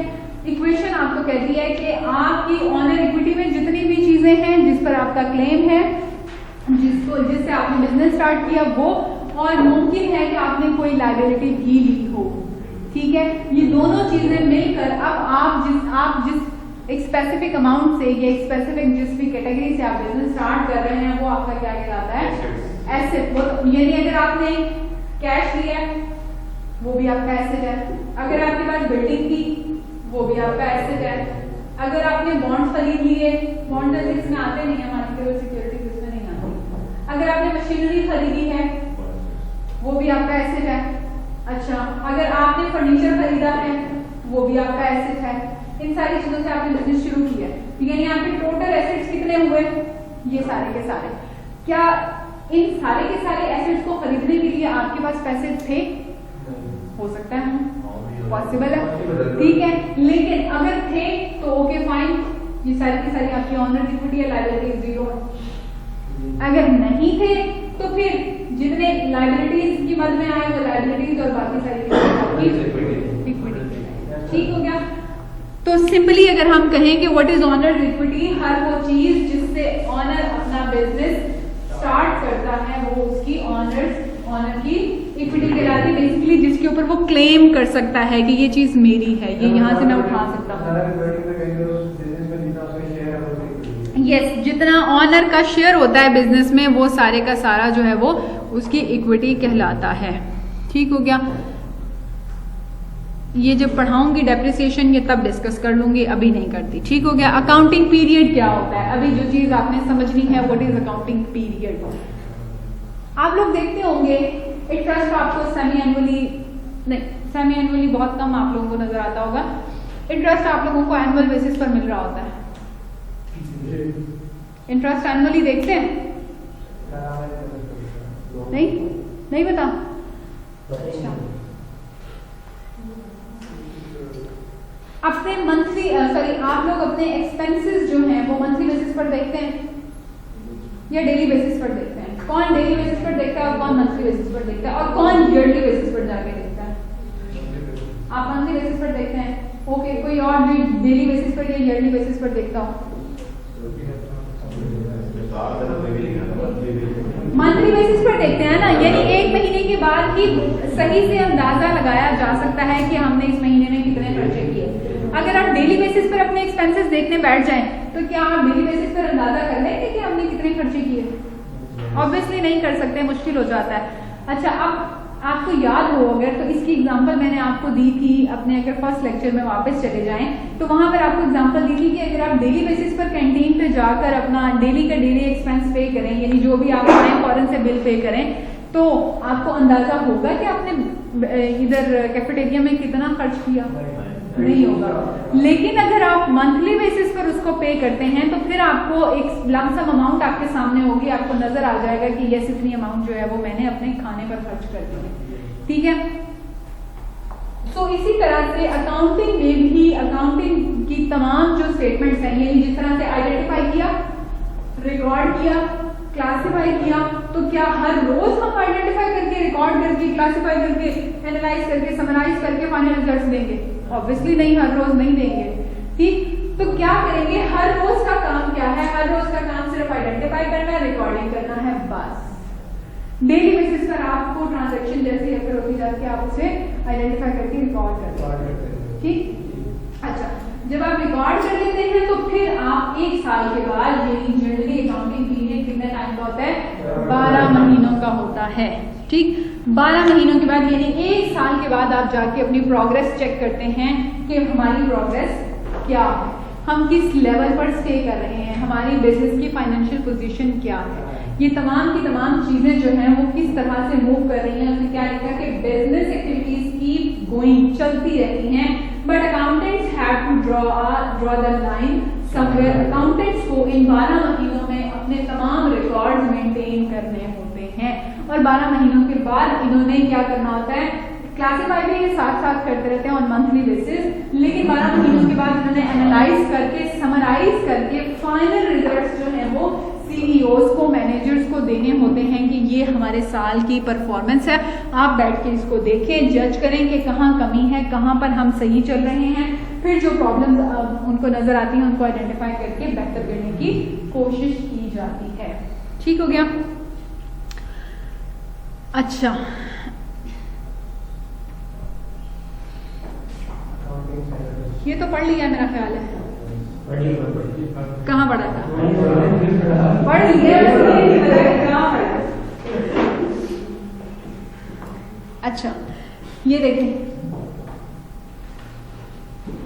इक्वेशन आपको कहती है कि आपकी ऑनर इक्विटी में जितनी भी चीजें हैं जिस पर आपका क्लेम है, जिससे आपने बिजनेस स्टार्ट किया वो, और मुमकिन है कि आपने कोई लायबिलिटी भी ली हो। ठीक है, ये दोनों चीजें मिलकर अब आप जिस एक स्पेसिफिक अमाउंट से या एक स्पेसिफिक जिस भी कैटेगरी से आप बिजनेस स्टार्ट कर रहे हैं वो आपका क्या कहलाता है? एसेट। यानी अगर आपने कैश लिया वो भी आपका एसेट है, अगर आपके पास बिल्डिंग थी वो भी आपका एसेट है, अगर आपने बॉन्ड खरीद लिए, बॉन्ड एसेट्स में आते नहीं है, मार्केटेबल सिक्योरिटीज इसमें नहीं आती, अगर आपने मशीनरी खरीदी है वो भी आपका एसेट है। अच्छा, अगर आपने फर्नीचर खरीदा है वो भी आपका एसेट है। इन सारी चीजों से आपने बिजनेस शुरू किया, यानी आपके टोटल एसेट्स कितने हुए? ये सारे के सारे। क्या इन सारे के सारे एसेट्स को खरीदने के लिए आपके पास पैसे थे? हो सकता है, पॉसिबल है। ठीक है, लेकिन अगर थे तो ओके फाइन, ये सारी की सारी आपकी ऑनर इक्विटी या लायबिलिटीज जीरो है। अगर नहीं थे तो फिर जितने लायबिलिटीज की मद में आए वो लायबिलिटीज और बाकी सारी इक्विटी। ठीक हो गया। तो सिंपली अगर हम कहें कि व्हाट इज ऑनर्स इक्विटी, हर वो चीज जिससे ऑनर अपना बिजनेस स्टार्ट करता है वो उसकी ऑनर की इक्विटी कहलाती है। बेसिकली जिसके ऊपर वो क्लेम कर सकता है कि ये चीज मेरी है, ये यहाँ से मैं उठा सकता हूँ। यस, जितना ऑनर का शेयर होता है बिजनेस में वो सारे का सारा जो है वो उसकी इक्विटी कहलाता है। ठीक हो गया। ये जब पढ़ाऊंगी डेप्रिसिएशन ये तब डिस्कस कर लूंगी, अभी नहीं करती। ठीक हो गया। अकाउंटिंग पीरियड क्या होता है, अभी जो चीज आपने समझनी है व्हाट इज अकाउंटिंग पीरियड। आप लोग देखते होंगे इंटरेस्ट आपको सेमी एनुअली नहीं, सेमी एनुअली बहुत कम आप लोगों को नजर आता होगा। इंटरेस्ट आप लोगों को एनुअल बेसिस पर मिल रहा होता है। इंटरेस्ट एनुअली देखते हैं? नहीं बता। अच्छा, अपने मंथली आप लोग अपने एक्सपेंसेस जो हैं वो मंथली बेसिस पर देखते हैं या डेली बेसिस पर देखते हैं? कौन डेली बेसिस पर देखता है और कौन मंथली बेसिस पर देखता है और कौन ईयरली बेसिस पर जाके देखता है? आप मंथली बेसिस पर देखते हैं। ओके, कोई और डेली बेसिस पर या ईयरली बेसिस पर देखता हो? मंथली बेसिस पर देखते हैं ना, यानी एक महीने के बाद ही सही से अंदाजा लगाया जा सकता है कि हमने इस महीने में कितने खर्चे किए। अगर आप डेली बेसिस पर अपने एक्सपेंसेस देखने बैठ जाएं तो क्या आप डेली बेसिस पर अंदाजा कर लेंगे कि हमने कितने खर्चे किए? ऑब्वियसली नहीं कर सकते, मुश्किल हो जाता है। अच्छा, अब आपको याद हो अगर तो इसकी एग्जांपल मैंने आपको दी थी अपने, अगर फर्स्ट लेक्चर में वापस चले जाएं तो वहां पर आपको एग्जांपल दी थी कि अगर आप डेली बेसिस पर कैंटीन पे जाकर अपना डेली का डेली एक्सपेंस पे करें, यानी जो भी आप फॉरन से बिल पे करें, तो आपको अंदाजा होगा कि आपने इधर कैफेटेरिया में कितना खर्च किया। नहीं होगा। लेकिन अगर आप मंथली बेसिस पर उसको पे करते हैं तो फिर आपको एक लमसम अमाउंट आपके सामने होगी, आपको नजर आ जाएगा कि यस इतनी अमाउंट जो है वो मैंने अपने खाने पर खर्च कर दी है। ठीक है। तो इसी तरह से अकाउंटिंग में भी अकाउंटिंग की तमाम जो स्टेटमेंट्स हैं, यानी जिस तरह से आइडेंटिफाई किया, रिकॉर्ड किया, क्लासिफाई किया, तो क्या हर रोज हम आइडेंटिफाई करके, रिकॉर्ड करके, क्लासिफाई करके, एनालाइज करके, समराइज करके फाइनल रिजल्ट्स देंगे? ऑब्वियसली नहीं, हर रोज नहीं देंगे। ठीक, तो क्या करेंगे? हर रोज का काम क्या है? हर रोज का काम सिर्फ आइडेंटिफाई करना है, रिकॉर्डिंग करना है, बस। डेली बेसिस पर आपको ट्रांजैक्शन जैसी अगर होती जाती है आप उसे आइडेंटिफाई करके रिकॉर्ड करते हैं। ठीक। अच्छा, जब आप रिकॉर्ड कर लेते हैं तो फिर आप एक साल के बाद, यानी जनरली अकाउंटिंग पीरियड कितने टाइम का होता है? 12 महीनों का होता है। ठीक, 12 महीनों के बाद यानी एक साल के बाद आप जाके अपनी प्रोग्रेस चेक करते हैं कि हमारी प्रोग्रेस क्या है, हम किस लेवल पर स्टे कर रहे हैं, हमारी बिजनेस की फाइनेंशियल पोजीशन क्या है, ये तमाम की तमाम चीजें जो हैं वो किस तरह से मूव कर रही हैं। उसमें क्या लिखा कि बिजनेस एक्टिविटीज कीप गोइंग, चलती रहती हैं, but accountants have to draw the line somewhere. Accountants को इन 12 महीनों में अपने तमाम रिकॉर्ड्स मेंटेन करने होते हैं और 12 महीनों के बाद इन्होंने क्या करना होता है? क्लासिफाई भी साथ साथ करते रहते हैं ऑन मंथली बेसिस, लेकिन 12 महीनों के बाद इन्होंने एनालाइज करके, समराइज करके फाइनल रिजल्ट्स जो है वो सीईओज को, मैनेजर्स को देने होते हैं कि ये हमारे साल की परफॉर्मेंस है। आप बैठ के इसको देखें, जज करें कि कहाँ कमी है, कहाँ पर हम सही चल रहे हैं, फिर जो प्रॉब्लम्स उनको नजर आती हैं उनको आइडेंटिफाई करके बेहतर करने की कोशिश की जाती है। ठीक हो गया। अच्छा, ये तो पढ़ लिया मेरा ख्याल है। कहाँ पढ़ा था? पढ़ लिया। कहाँ पढ़ा? अच्छा, ये देखें,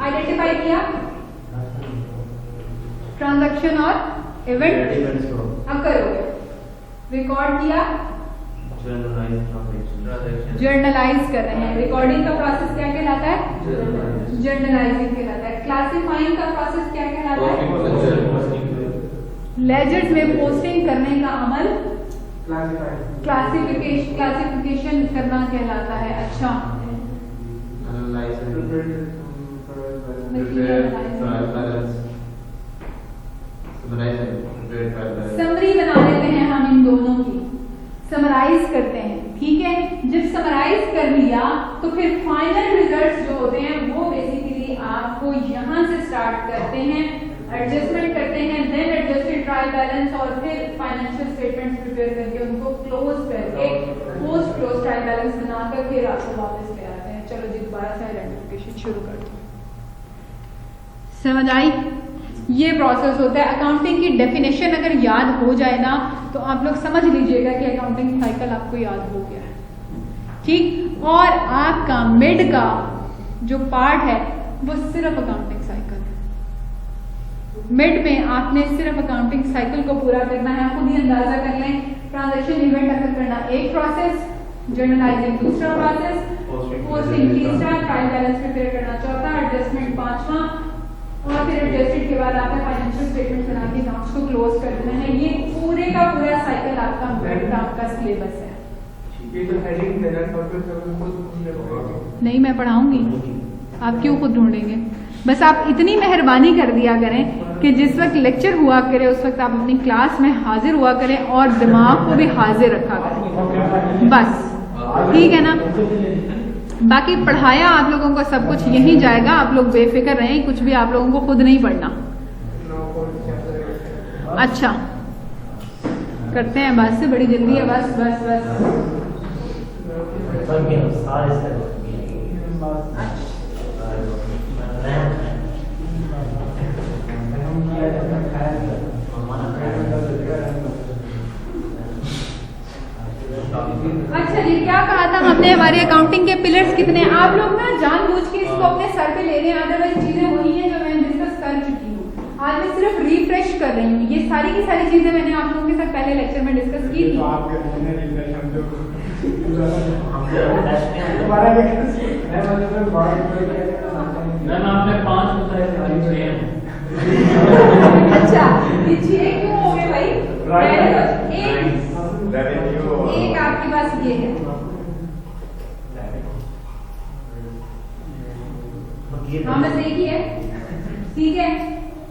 आइडेंटिफाई किया ट्रांजैक्शन और इवेंट अकर हो गया, रिकॉर्ड किया, जर्नलाइज कर रहे हैं। रिकॉर्डिंग का प्रोसेस क्या कहलाता है? जर्नलाइजिंग कहलाता है। क्लासिफाइंग का प्रोसेस क्या कहलाता है? लेजर्स में पोस्टिंग करने का अमल क्लासिफिकेशन करना कहलाता है। अच्छा, समरी बना लेते हैं हम इन दोनों की, समराइज करते हैं। ठीक है, जब समराइज कर लिया तो फिर फाइनल रिजल्ट्स जो होते हैं वो बेसिकली बेसिकली आपको यहाँ से स्टार्ट करते हैं, एडजस्टमेंट करते हैं, देन एडजस्टेड ट्रायल बैलेंस और फिर फाइनेंशियल स्टेटमेंट्स प्रिपेयर करके उनको क्लोज करके पोस्ट क्लोज ट्रायल बैलेंस बनाकर फिर आपको वापस ले आते हैं। चलो जी दोबारा से आइडेंटिफिकेशन शुरू कर दो। समझ आई? ये प्रोसेस होता है। अकाउंटिंग की डेफिनेशन अगर याद हो जाए ना तो आप लोग समझ लीजिएगा कि अकाउंटिंग साइकिल आपको याद हो गया है, ठीक। और आपका मिड का जो पार्ट है वो सिर्फ अकाउंटिंग साइकिल है। मिड में आपने सिर्फ अकाउंटिंग साइकिल को पूरा करना है। खुद ही अंदाजा कर लें, ट्रांजैक्शन इवेंट अकर करना एक प्रोसेस, जर्नलाइजिंग दूसरा प्रोसेस, पोस्टिंग तीसरा, ट्रायल बैलेंस प्रिपेयर करना चौथा, एडजस्टमेंट पांचवा, और फिर एडजस्टेड के बाद आपने फाइनेंशियल स्टेटमेंट बना के अकाउंट्स को क्लोज कर देना है। ये पूरे का पूरा साइकिल आपका मिड का आपका सिलेबस है। ये जो हेडिंग है ना नहीं मैं पढ़ाऊंगी, आप क्यों खुद ढूंढेंगे? बस आप इतनी मेहरबानी कर दिया करें कि जिस वक्त लेक्चर हुआ करे उस वक्त आप अपनी क्लास में हाजिर हुआ करें और दिमाग को भी हाजिर रखा करें, बस ठीक है ना। बाकी पढ़ाया आप लोगों को सब कुछ यही जाएगा, आप लोग बेफिक्र रहें, कुछ भी आप लोगों को खुद नहीं पढ़ना। अच्छा करते हैं, बस से बड़ी जल्दी है, बस बस बस। अच्छा जी, क्या कहा था हमने? हमारे अकाउंटिंग के पिलर्स कितने हैं? आप लोग ना जानबूझ के इसको अपने सर पे ले रहे हैं, अदरवाइज चीजें वही हैं जो मैं डिस्कस कर चुकी हूँ। आज मैं सिर्फ रिफ्रेश कर रही हूँ। ये सारी की सारी चीजें मैंने आप लोगों के साथ पहले लेक्चर में डिस्कस की थी। अच्छा ये 6 क्यों हो गए भाई? एक आपके पास ये है, हाँ बस एक ही है, ठीक है।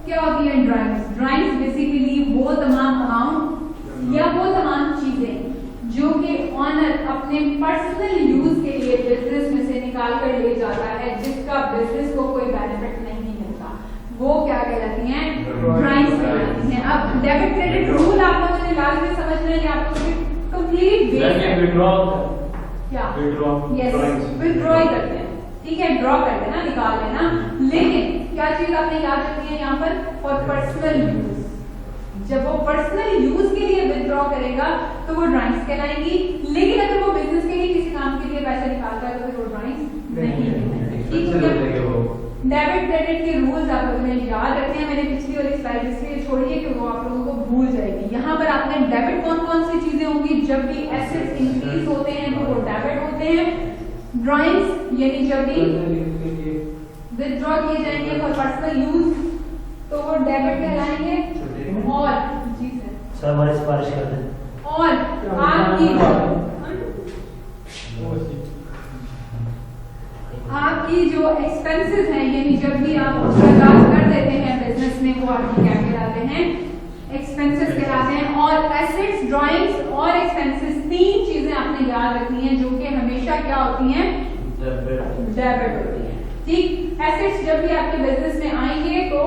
क्या होती है ड्राइंग्स? ड्राइंग्स बेसिकली वो तमाम अमाउंट या वो तमाम चीजें जो कि ऑनर अपने पर्सनल यूज के लिए बिजनेस में से निकाल कर ले जाता है, जिसका बिजनेस को कोई बेनिफिट नहीं मिलता, वो क्या कहलाती हैं? ड्राइंग्स कहलाती हैं। अब डेबिट क्रेडिट रूल आप लोगों ने लास्ट में समझना है, आप लोगों की कंप्लीट विड्रॉ ही करते हैं, ठीक है, ड्रॉ कर देना, निकाल लेना। लेकिन क्या चीज आपने याद रखनी है यहाँ पर? For personal use. जब वो पर्सनल यूज के लिए विड्रॉ करेगा तो वो ड्राइंग्स कहलाएंगी, लेकिन अगर वो बिजनेस के लिए किसी काम के लिए पैसे निकालता है तो फिर वो ड्राइंग्स नहीं कहलाएंगी, ठीक है। डेबिट क्रेडिट के रूल्स आप लोगों ने याद रखने हैं। मैंने पिछली वाली स्लाइड इसलिए छोड़ी है कि वो आप लोगों को भूल जाएगी। यहाँ पर आपने डेबिट कौन कौन सी चीजें होंगी? जब भी एसेट्स इंक्रीज होते हैं तो वो डेबिट होते हैं। ड्राइंग्स यानी जब भी विथड्रॉ किए जाएंगे फॉर पर्सनल यूज तो वो डेबिट कहलाएंगे। और जी सर हमारी सिफारिश करते हैं। और आपकी जो एक्सपेंसेस हैं, यानी जब भी आप खर्च कर देते हैं बिजनेस में, वो आपकी क्या कहलाते हैं? एक्सपेंसेस कहलाते हैं। और एसेट्स, ड्राइंग्स और एक्सपेंसेस, 3 चीजें आपने याद रखनी है जो कि हमेशा क्या होती हैं? डेबिट होती हैं, ठीक। एसेट्स जब भी आपके बिजनेस में आएंगे तो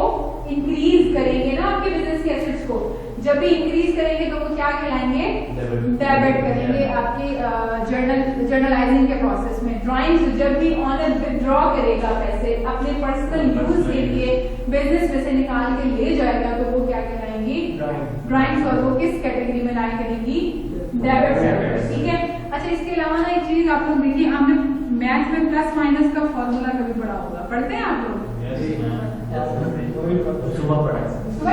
इंक्रीज करेंगे ना आपके बिजनेस के एसेट्स को, जब भी इंक्रीज करेंगे तो वो क्या कहलाएंगे? डेबिट करेंगे आपके जर्नलाइजिंग के प्रोसेस में। ड्राइंग्स जब भी ऑनर विथड्रॉ करेगा पैसे अपने पर्सनल यूज के लिए बिजनेस में से निकाल के ले जाएगा तो वो क्या कहलाएंगी? ड्राइंग्स। और वो किस कैटेगरी में लाई करेंगी? डेबिट कैटेगरी, ठीक है। अच्छा इसके अलावा ना एक चीज आप लोग देखिए, हमने मैथ में प्लस माइनस का फॉर्मूला कभी पढ़ा होगा, पढ़ते हैं आप लोग? सुबह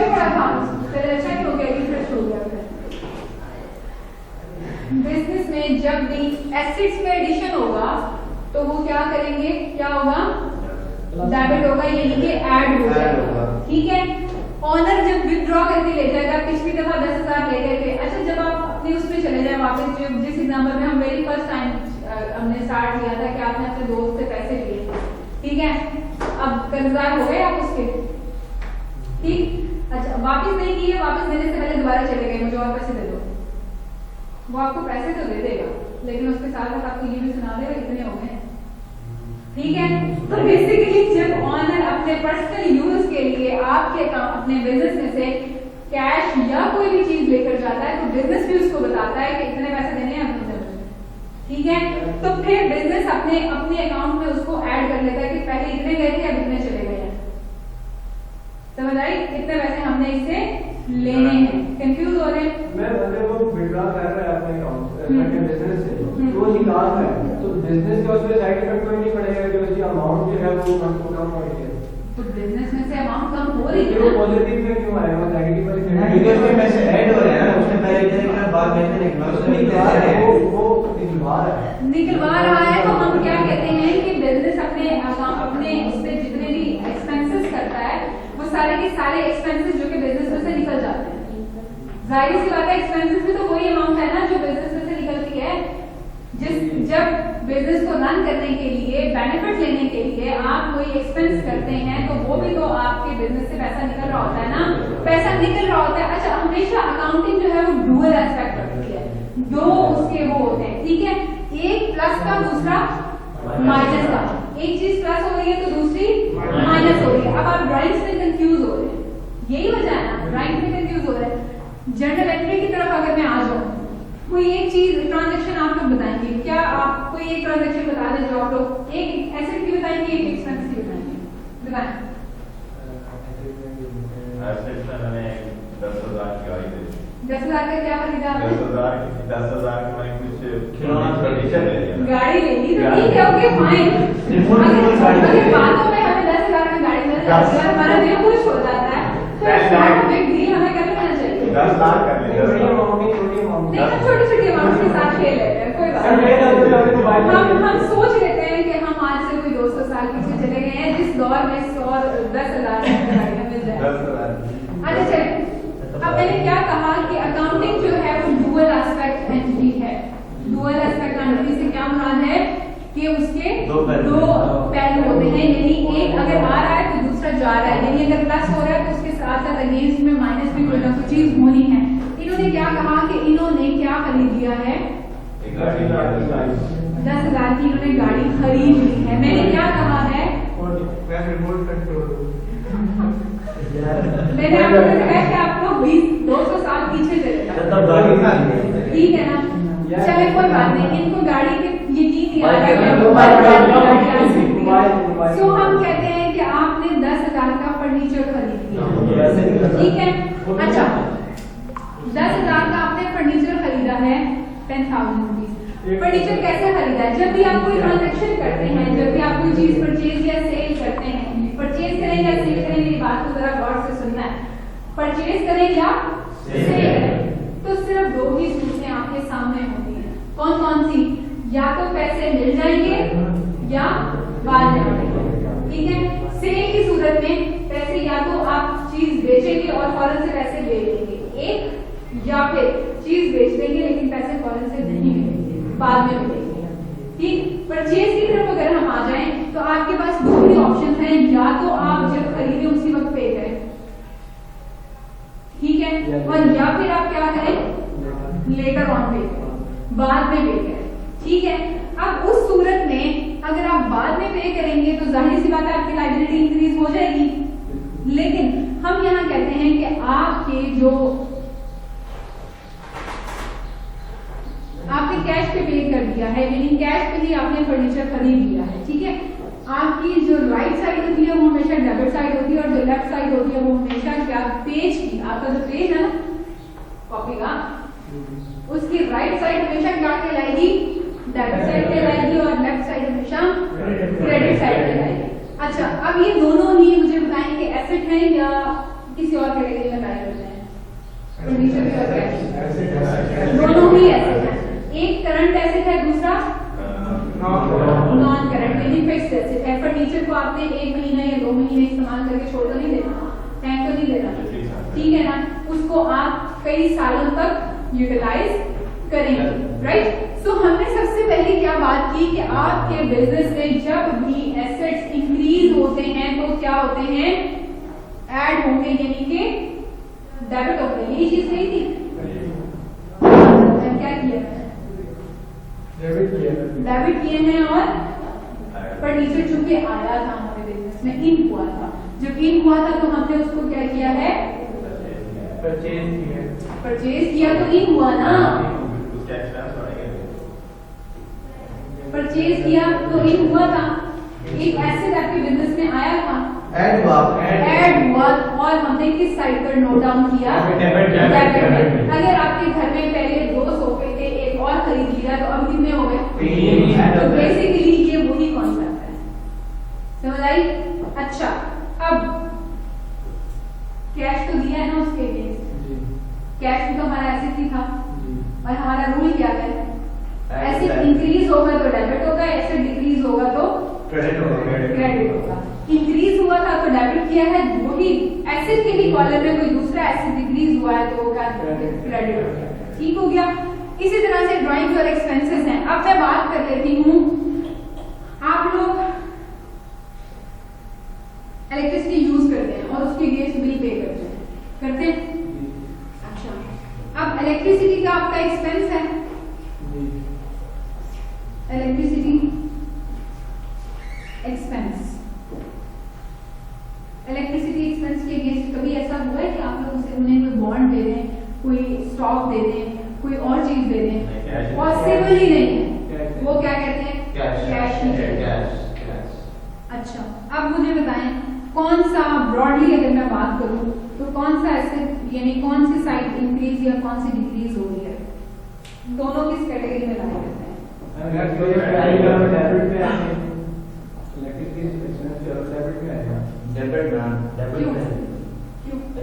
पढ़ा था, चलिए अच्छा ही हो गया, रिफ्रेश हो गया। बिजनेस में जब भी एसेट्स में एडिशन होगा तो वो क्या करेंगे? क्या होगा? डेबिट होगा, यानी कि ऐड हो जाएगा, ठीक है। ऑनर जब विथड्रॉ करके ले जाएगा, पिछली दफा 10,000 ले गए थे, अच्छा जब आप अपने उसमें चले जाए वापस, जिस एग्जाम्पल में हम वेरी फर्स्ट टाइम हमने स्टार्ट किया था कि आपने अपने दोस्त से पैसे लिए, ठीक है, अब कर्जदार हो गए आप उसके, ठीक। अच्छा वापस नहीं किए, वापस देने से पहले दोबारा चले गए, मुझे और पैसे दे दो, वो आपको पैसे तो दे देगा लेकिन उसके साथ साथ आपको ये भी सुना देगा इतने हो गए, ठीक है। तो बेसिकली जब ऑनर अपने पर्सनल यूज के लिए आपके अपने बिजनेस में से कैश या कोई भी चीज लेकर जाता है तो बिजनेस भी उसको बताता है कि इतने पैसे देने हैं अपने तरफ से, ठीक है। तो फिर बिजनेस अपने अकाउंट में उसको ऐड कर लेता है कि पहले इतने गए थे अब इतने चले गए हैं, समझ आई, इतने पैसे हमने इससे लेने हैं। कंफ्यूज हो रहे हैं? मैं अगर वो विड्रॉ कर रहा है अपने अकाउंट से बिजनेस से तो वो निकाल रहा है तो बिजनेस का उसमें साइड इफेक्ट कोई नहीं पड़ेगा कि उसकी अमाउंट जो है वो कम हो रही है। तो बिजनेस में से अमाउंट कम हो रही है वो ना, पॉजिटिव में क्यों आएगा, नेगेटिव में क्योंकि उसमें पैसे ऐड हो रहे हैं ना, उसने पहले इतने निकला बाद में इतने निकला, उसमें पैसे हैं वो निकलवा रहा है। निकलवा रहा है। तो हम क्या कहते हैं कि बिजनेस अपने इस पे जितने भी एक्सपेंसेस करता है वो सारे के सारे एक्सपेंसेस जो कि बिजनेस में से निकल जाते हैं। जाहिर सी बात है एक्सपेंसेस भी तो वही अमाउंट है ना जो बिजनेस में से निकलती है। जब बिजनेस को रन करने के लिए बेनिफिट लेने के लिए आप कोई एक्सपेंस करते हैं तो वो भी तो आपके बिजनेस से पैसा निकल रहा होता है ना, पैसा निकल रहा होता है। अच्छा, हमेशा अकाउंटिंग जो है वो डुअल एस्पेक्ट रखती है, दो उसके वो होते हैं, ठीक है, एक प्लस का दूसरा माइनस का, एक चीज प्लस हो रही है तो दूसरी माइनस हो रही है। अब आप ड्राइंग्स में कंफ्यूज हो रहे हैं, यही वजह है ना, ड्राइंग में कंफ्यूज हो रहे हैं। जर्नल एंट्री की तरफ अगर मैं आ जाऊं, कोई एक चीज ट्रांजैक्शन आप लोग बताएंगे, क्या आप कोई एक ट्रांजैक्शन बता दें जो आप लोग एक एसेट की बताएंगे, एक एक्सपेंस की बताएंगे, बताएं। एसेट में मैंने 10,000 की गाड़ी दी। 10,000 का क्या खरीदा आपने? 10,000 का मैंने कुछ फर्नीचर ले लिया। गाड़ी ले ली तो ठीक है, ओके फाइन। अगर बातों में हमें 10,000 में गाड़ी मिल जाती है, हमारा दिल खुश हो जाता है, तो it's not a big deal, हमें कर लेना चाहिए। 10 लाख कर लिया। छोटी अमाउंट नहीं, हम छोटी-छोटी अमाउंट के साथ खेल लेते हैं, कोई बात नहीं। हम सोच लेते हैं कि हम आज से कोई 200 साल पीछे चले गए हैं जिस दौर में 100 और 10,000 में गाड़ियां मिल जाए। 10,000। अच्छा चलिए, अब मैंने क्या कहा कि अकाउंटिंग जो है वो डुअल एस्पेक्ट एंटिटी है। डुअल एस्पेक्ट एंटिटी से क्या मुराद है कि उसके दो पहलू होते हैं, यानी एक अगर आ रहा है तो दूसरा जा रहा है, यानी अगर प्लस हो रहा है तो उसके साथ साथ अगेंस्ट में माइनस भी कोई ना कोई चीज होनी है। इन्होंने क्या कहा कि इन्होंने क्या खरीद लिया है, 10,000 की इन्होंने गाड़ी खरीद ली है। मैंने क्या कहा है, मैंने आपको कहा कि आपको 200 साल पीछे चले जाओ, ठीक है ना। चले कोई बात नहीं, इनको गाड़ी के यकीन नहीं आ रहा है, तो हम कहते हैं कि आपने 10,000 का फर्नीचर खरीद लिया, ठीक है। अच्छा, 10,000 का आपने फर्नीचर खरीदा है 10,000 रुपीज। फर्नीचर कैसे खरीदा है? जब भी आप कोई ट्रांजैक्शन करते हैं, जब भी आप कोई चीज परचेज या सेल करते हैं, परचेज करें या सेल करें, मेरी बात को जरा गौर से सुनना है, परचेज करें या सेल करें तो सिर्फ दो ही सूरतें आपके सामने होती हैं। कौन कौन सी? या तो पैसे मिल जाएंगे या बाद में आएंगे, ठीक है। सेल की सूरत में पैसे या तो आप चीज बेचेंगे और फौरन से पैसे ले लेंगे, एक, या फिर चीज बेच देंगे लेकिन पैसे फौरन से नहीं मिलेंगे, बाद में मिलेंगे, ठीक। परचेज की तरफ अगर हम आ जाएं तो आपके पास दो ही ऑप्शन हैं, या तो आप जब खरीदे उसी वक्त पे करें, ठीक है, और या फिर आप क्या करें, लेटर ऑन पे करें, बाद में पे करें, ठीक है। अब उस सूरत में अगर आप बाद में पे करेंगे तो जाहिर सी बात है आपकी लायबिलिटी इंक्रीज हो जाएगी, लेकिन हम यहाँ कहते हैं कि आपके जो आपने कैश पे पे कर दिया है, यानी कैश पे ही आपने फर्नीचर खरीद लिया है, ठीक है। आपकी जो राइट साइड होती है वो हमेशा डेबिट साइड होती है और जो लेफ्ट साइड होती है वो हमेशा क्या, पेज की, आपका जो पेज है ना कॉपी का, उसकी राइट साइड हमेशा क्या कहलाएगी, डेबिट साइड कहलाएगी, और लेफ्ट साइड हमेशा क्रेडिट साइड कहलाएगी। अच्छा, अब ये दोनों ही मुझे बताएं कि एसेट है या किसी और कैटेगरी में लाए होते हैं? फर्नीचर भी होता है, दोनों ही एसेट है, एक करंट एसेट है, दूसरा नॉन करंट यानी फिक्स्ड एसेट है। फर्नीचर को आपने 1 महीना या 2 महीने इस्तेमाल करके छोड़ तो नहीं देना, फेंक तो नहीं देना, ठीक है ना, उसको आप कई सालों तक यूटिलाइज करेंगे, राइट। सो हमने सबसे पहले क्या बात की कि आपके बिजनेस में जब भी एसेट्स इंक्रीज होते हैं तो क्या होते हैं, ऐड होंगे, यानी कि डेबिट होते हैं, यही चीज नहीं थी, क्या किया, डेबिट किए हैं और पर नीचे चूंकि आया था हमारे बिजनेस में, इन हुआ था, जब इन हुआ था तो हमने उसको क्या किया है, परचेज किया, तो इन हुआ ना, उसका एक्सपेंस बढ़ेगा। परचेज किया तो इन हुआ था, एक एसेट आपके बिजनेस में आया था, ऐड हुआ, ऐड हुआ, और हमने किस साइड पर नोट डाउन किया, डेबिट। अगर आपके घर में पहले 2 सोफे थे, एक और खरीद लिया तो अब कितने हो गए, 3। तो बेसिकली ये वही कॉन्सेप्ट है, समझ आई। अच्छा, अब कैश तो दिया है ना उसके अगेंस्ट, कैश भी तो हमारा एसेट ही था, और हमारा रूल क्या है, एसेट इंक्रीज होगा तो डेबिट होगा, एसेट डिक्रीज होगा तो क्रेडिट होगा। इंक्रीज हुआ था तो डेबिट किया है, वही एसेट के ही कॉलम में कोई दूसरा एसेट डिक्रीज हुआ है तो वो क्या, क्रेडिट हो गया, ठीक हो गया। इसी तरह से ड्राइंग और एक्सपेंसेस हैं। अब मैं बात कर लेती हूँ, आप लोग इलेक्ट्रिसिटी यूज करते हैं और उसके अगेंस्ट बिल पे करते हैं, अच्छा, अब इलेक्ट्रिसिटी का आपका एक्सपेंस है, इलेक्ट्रिसिटी एक्सपेंस, इलेक्ट्रिसिटी एक्सपेंस के अगेंस्ट कभी ऐसा हुआ है कि आप लोग उसे उन्हें कोई बॉन्ड दे दें, कोई स्टॉक दे दें, कोई और चीज दे दें, पॉसिबल ही नहीं है, वो क्या कहते हैं, कैश। अच्छा, अब मुझे बताएं कौन सा, ब्रॉडली अगर मैं बात करूं तो कौन सा एसेट यानी कौन सी साइड इंक्रीज या कौन सी डिक्रीज हो रही है, दोनों किस कैटेगरी में लाए जाते हैं,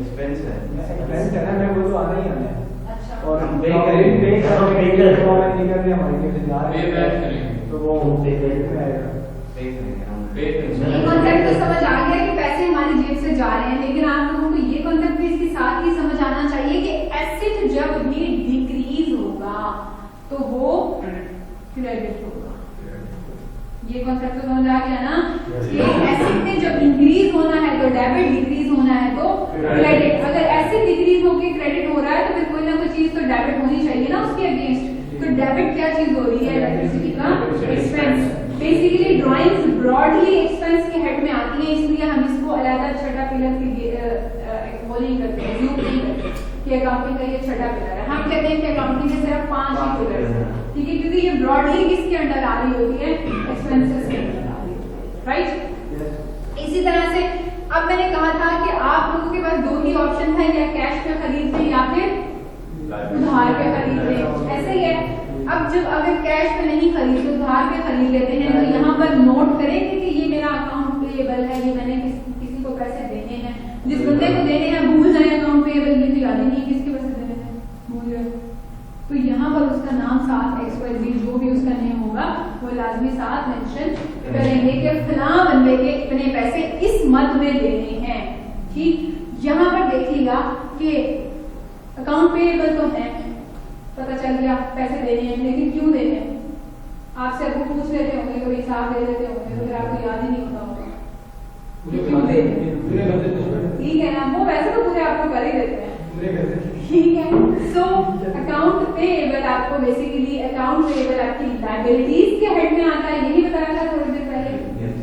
एक्सपेंस है, वो तो आना ही आना है, अच्छा, और हम हम पे पे करेंगे, निकलने हमारी तरफ से जा रहे हैं, तो वो पे करेंगे, ये कॉन्सेप्ट तो समझ आ गया कि पैसे हमारी जेब से जा रहे हैं, लेकिन आप लोगों को ये कॉन्सेप्ट भी इसके साथ ही समझ आना चाहिए कि एसेट जब भी डिक्रीज होगा तो वो क्रेडिट होगा। ये कॉन्सेप्ट तो समझ आ गया ना, कि एसेट में जब इंक्रीज होना है तो डेबिट, डिक्रीज होना है तो क्रेडिट। अगर एसेट डिक्रीज होकर क्रेडिट हो रहा है तो फिर कोई ना कोई चीज तो डेबिट होनी चाहिए ना उसके अगेंस्ट। तो डेबिट क्या चीज हो रही है, इलेक्ट्रिसिटी का expense. Basically drawings broadly expense के हेड में आती है, इसलिए हम इसको अलग छठा पिलर की वो नहीं करते, यूज नहीं करते कि अकाउंटिंग का ये छठा पिलर है। हम कहते हैं कि अकाउंटिंग के सिर्फ 5 ही पिलर हैं, ठीक है, क्योंकि ये ब्रॉडली किसके अंडर आ रही होती है, एक्सपेंसेस के अंडर आ रही होती है, राइट। इसी तरह से अब मैंने कहा था कि आप लोगों के पास 2 ही ऑप्शन है, या कैश पे खरीद लें या फिर उधार पे खरीद लें, ऐसे ही है। अब जब अगर कैश पे नहीं खरीदते, उधार पे खरीद लेते हैं, तो यहाँ पर नोट करेंगे कि ये मेरा अकाउंट पेएबल है, ये मैंने किसी को पैसे देने हैं, जिस बंदे को देने हैं भूल जाए अकाउंट पेएबल, ये तो याद ही नहीं किसके पैसे देने हैं, भूल जाए, तो यहाँ पर उसका नाम साथ XYZ जो भी उसका नेम होगा वो लाजमी साथ मेंशन करेंगे कि फलां बंदे के इतने पैसे इस मद में देने हैं, ठीक। यहाँ पर देखिएगा कि अकाउंट पेएबल तो है, पता चल गया पैसे देने हैं, लेकिन क्यों देने हैं, आपसे आपको पूछ लेते होंगे, कभी हिसाब दे देते होंगे, तो फिर आपको याद ही नहीं होता होगा क्यों देने, ठीक है ना, वो वैसे तो पूरे आपको कर ही देते हैं, ठीक है। सो अकाउंट पेएबल आपको बेसिकली अकाउंट पेएबल आपकी लायबिलिटीज के हेड में आता है, यही बताया था थोड़ी देर पहले,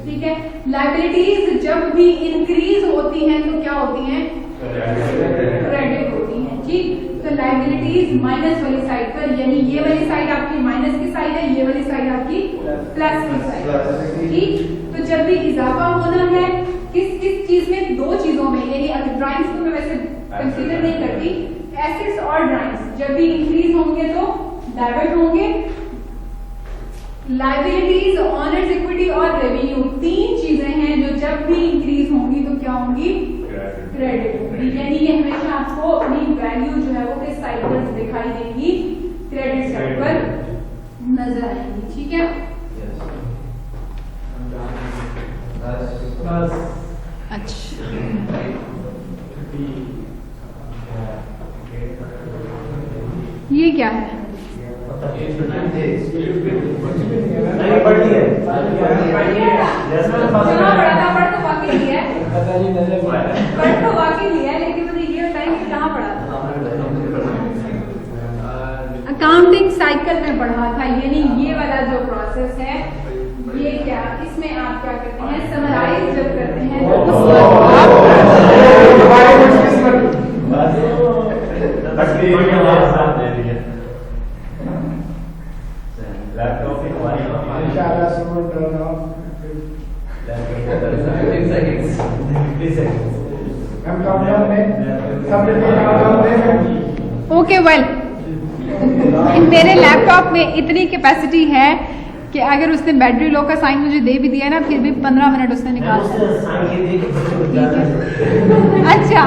ठीक है। लायबिलिटीज जब भी इंक्रीज होती हैं तो क्या होती हैं, क्रेडिट होती हैं, ठीक। तो लायबिलिटीज माइनस वाली साइड पर, यानी ये वाली साइड आपकी माइनस की साइड है, ये वाली साइड आपकी प्लस की साइड है, ठीक। तो जब भी इजाफा होना है किस किस चीज में, 2 चीजों में, यानी अगर ड्राइंग्स को मैं वैसे कंसीडर नहीं करती, एसेट्स और ड्राइंग्स जब भी इंक्रीज होंगे तो डेबिट होंगे, लायबिलिटीज, ऑनर्स इक्विटी और रेवेन्यू 3 चीजें हैं जो जब भी इंक्रीज होंगी तो क्या होंगी, क्रेडिट होगी। यानी ये हमेशा आपको अपनी वैल्यू जो है वो किस साइड पर दिखाई देगी, क्रेडिट साइड पर नजर आएगी, ठीक है। अच्छा, ये क्या है, नहीं पढ़ी है, जमा पढ़ा था, पढ़ तो वाकई लिया है, पढ़ तो वाकई लिया है, लेकिन मुझे ये बताएं कि कहाँ पढ़ा था, अकाउंटिंग साइकिल में पढ़ा था, यानी ये वाला जो प्रोसेस है ये क्या, इसमें आप क्या करते हैं, समराइज जब करते हैं तो उस वक्त आप लैपटॉप की हमारी इंशाल्लाह सुबह टर्न ऑफ 15 seconds. हम काउंटडाउन में सब लोग काउंटडाउन में ओके वेल, मेरे लैपटॉप में इतनी कैपेसिटी है कि अगर उसने बैटरी लो का साइन मुझे दे भी दिया ना, फिर भी 15 मिनट उसने निकाल दिया।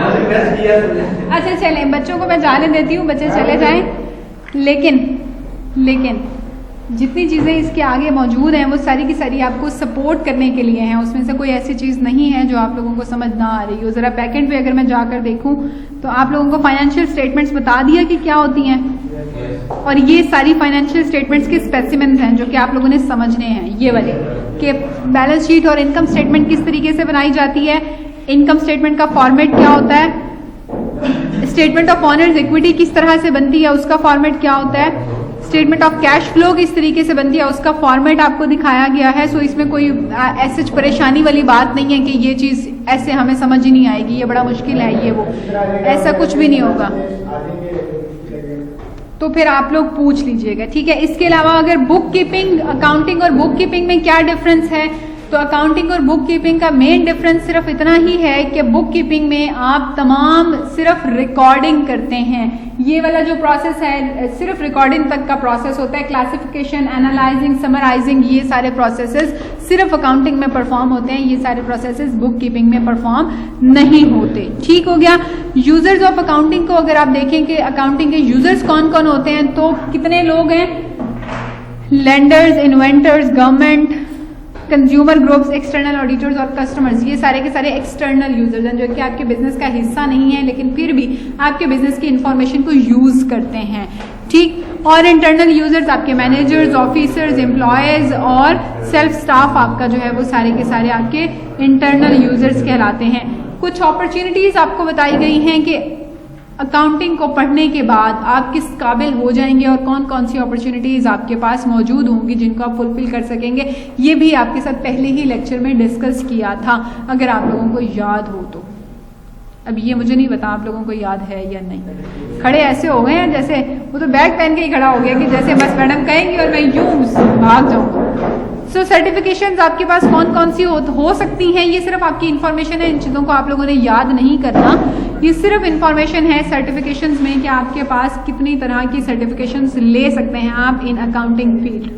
अच्छा चलें, बच्चों को मैं जाने देती हूँ, बच्चे चले जाएं। लेकिन जितनी चीज़ें इसके आगे मौजूद हैं वो सारी की सारी आपको सपोर्ट करने के लिए हैं। उसमें से कोई ऐसी चीज़ नहीं है जो आप लोगों को समझ ना आ रही हो। ज़रा बैकेंड पे अगर मैं जाकर देखूं तो आप लोगों को फाइनेंशियल स्टेटमेंट्स बता दिया कि क्या होती हैं, और ये सारी फाइनेंशियल स्टेटमेंट्स के स्पेसिमेंस हैं जो कि आप लोगों ने समझने हैं। ये वाले कि बैलेंस शीट और इनकम स्टेटमेंट किस तरीके से बनाई जाती है, इनकम स्टेटमेंट का फॉर्मेट क्या होता है, स्टेटमेंट ऑफ ऑनर्स इक्विटी किस तरह से बनती है, उसका फॉर्मेट क्या होता है, स्टेटमेंट ऑफ कैश फ्लो किस तरीके से बनती है, उसका फॉर्मेट आपको दिखाया गया है। सो इसमें कोई ऐसी परेशानी वाली बात नहीं है कि ये चीज़ ऐसे हमें समझ ही नहीं आएगी, ये बड़ा मुश्किल है, ये वो, ऐसा कुछ भी नहीं होगा। तो फिर आप लोग पूछ लीजिएगा, ठीक है। इसके अलावा अगर बुक कीपिंग, अकाउंटिंग और बुक कीपिंग में क्या डिफरेंस है, तो अकाउंटिंग और बुक कीपिंग का मेन डिफरेंस सिर्फ इतना ही है कि बुक कीपिंग में आप तमाम सिर्फ रिकॉर्डिंग करते हैं। ये वाला जो प्रोसेस है सिर्फ रिकॉर्डिंग तक का प्रोसेस होता है। क्लासिफिकेशन, एनालाइजिंग, समराइजिंग, ये सारे प्रोसेसेस सिर्फ अकाउंटिंग में परफॉर्म होते हैं। ये सारे प्रोसेसेस बुक कीपिंग में परफॉर्म नहीं होते, ठीक हो गया। यूजर्स ऑफ अकाउंटिंग को अगर आप देखें कि अकाउंटिंग के यूजर्स कौन कौन होते हैं, तो कितने लोग हैं, lenders, inventors, government, consumer groups, external auditors और कस्टमर्स, ये सारे के सारे एक्सटर्नल यूजर्स हैं जो कि आपके बिजनेस का हिस्सा नहीं है लेकिन फिर भी आपके बिजनेस की इंफॉर्मेशन को यूज करते हैं, ठीक। और इंटरनल यूजर्स आपके मैनेजर्स, ऑफिसर्स, एम्प्लॉयज और सेल्फ स्टाफ आपका जो है वो सारे के सारे आपके इंटरनल यूजर्स कहलाते हैं। कुछ अपॉर्चुनिटीज आपको बताई गई हैं कि अकाउंटिंग को पढ़ने के बाद आप किस काबिल हो जाएंगे और कौन कौन सी अपॉर्चुनिटीज आपके पास मौजूद होंगी जिनको आप फुलफिल कर सकेंगे। ये भी आपके साथ पहले ही लेक्चर में डिस्कस किया था, अगर आप लोगों को याद हो तो। अब ये मुझे नहीं पता आप लोगों को याद है या नहीं। खड़े ऐसे हो गए हैं जैसे वो तो बैग पहन के ही खड़ा हो गया कि जैसे बस मैडम कहेंगी और मैं यूं भाग जाऊंगा। सो सर्टिफिकेशंस आपके पास कौन कौन सी हो सकती हैं, ये सिर्फ आपकी इंफॉर्मेशन है, इन चीज़ों को आप लोगों ने याद नहीं करना। ये सिर्फ इंफॉर्मेशन है सर्टिफिकेशंस में कि आपके पास कितनी तरह की सर्टिफिकेशंस ले सकते हैं आप इन अकाउंटिंग फील्ड।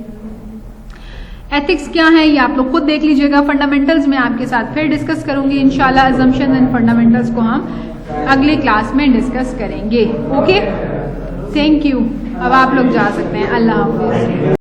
एथिक्स क्या है ये आप लोग खुद देख लीजिएगा। फंडामेंटल्स में आपके साथ फिर डिस्कस करूंगी इंशाल्लाह। अजम्पशन एंड फंडामेंटल्स को हम अगली क्लास में डिस्कस करेंगे। Okay, thank you. अब आप लोग जा सकते हैं। अल्लाह हाफिज।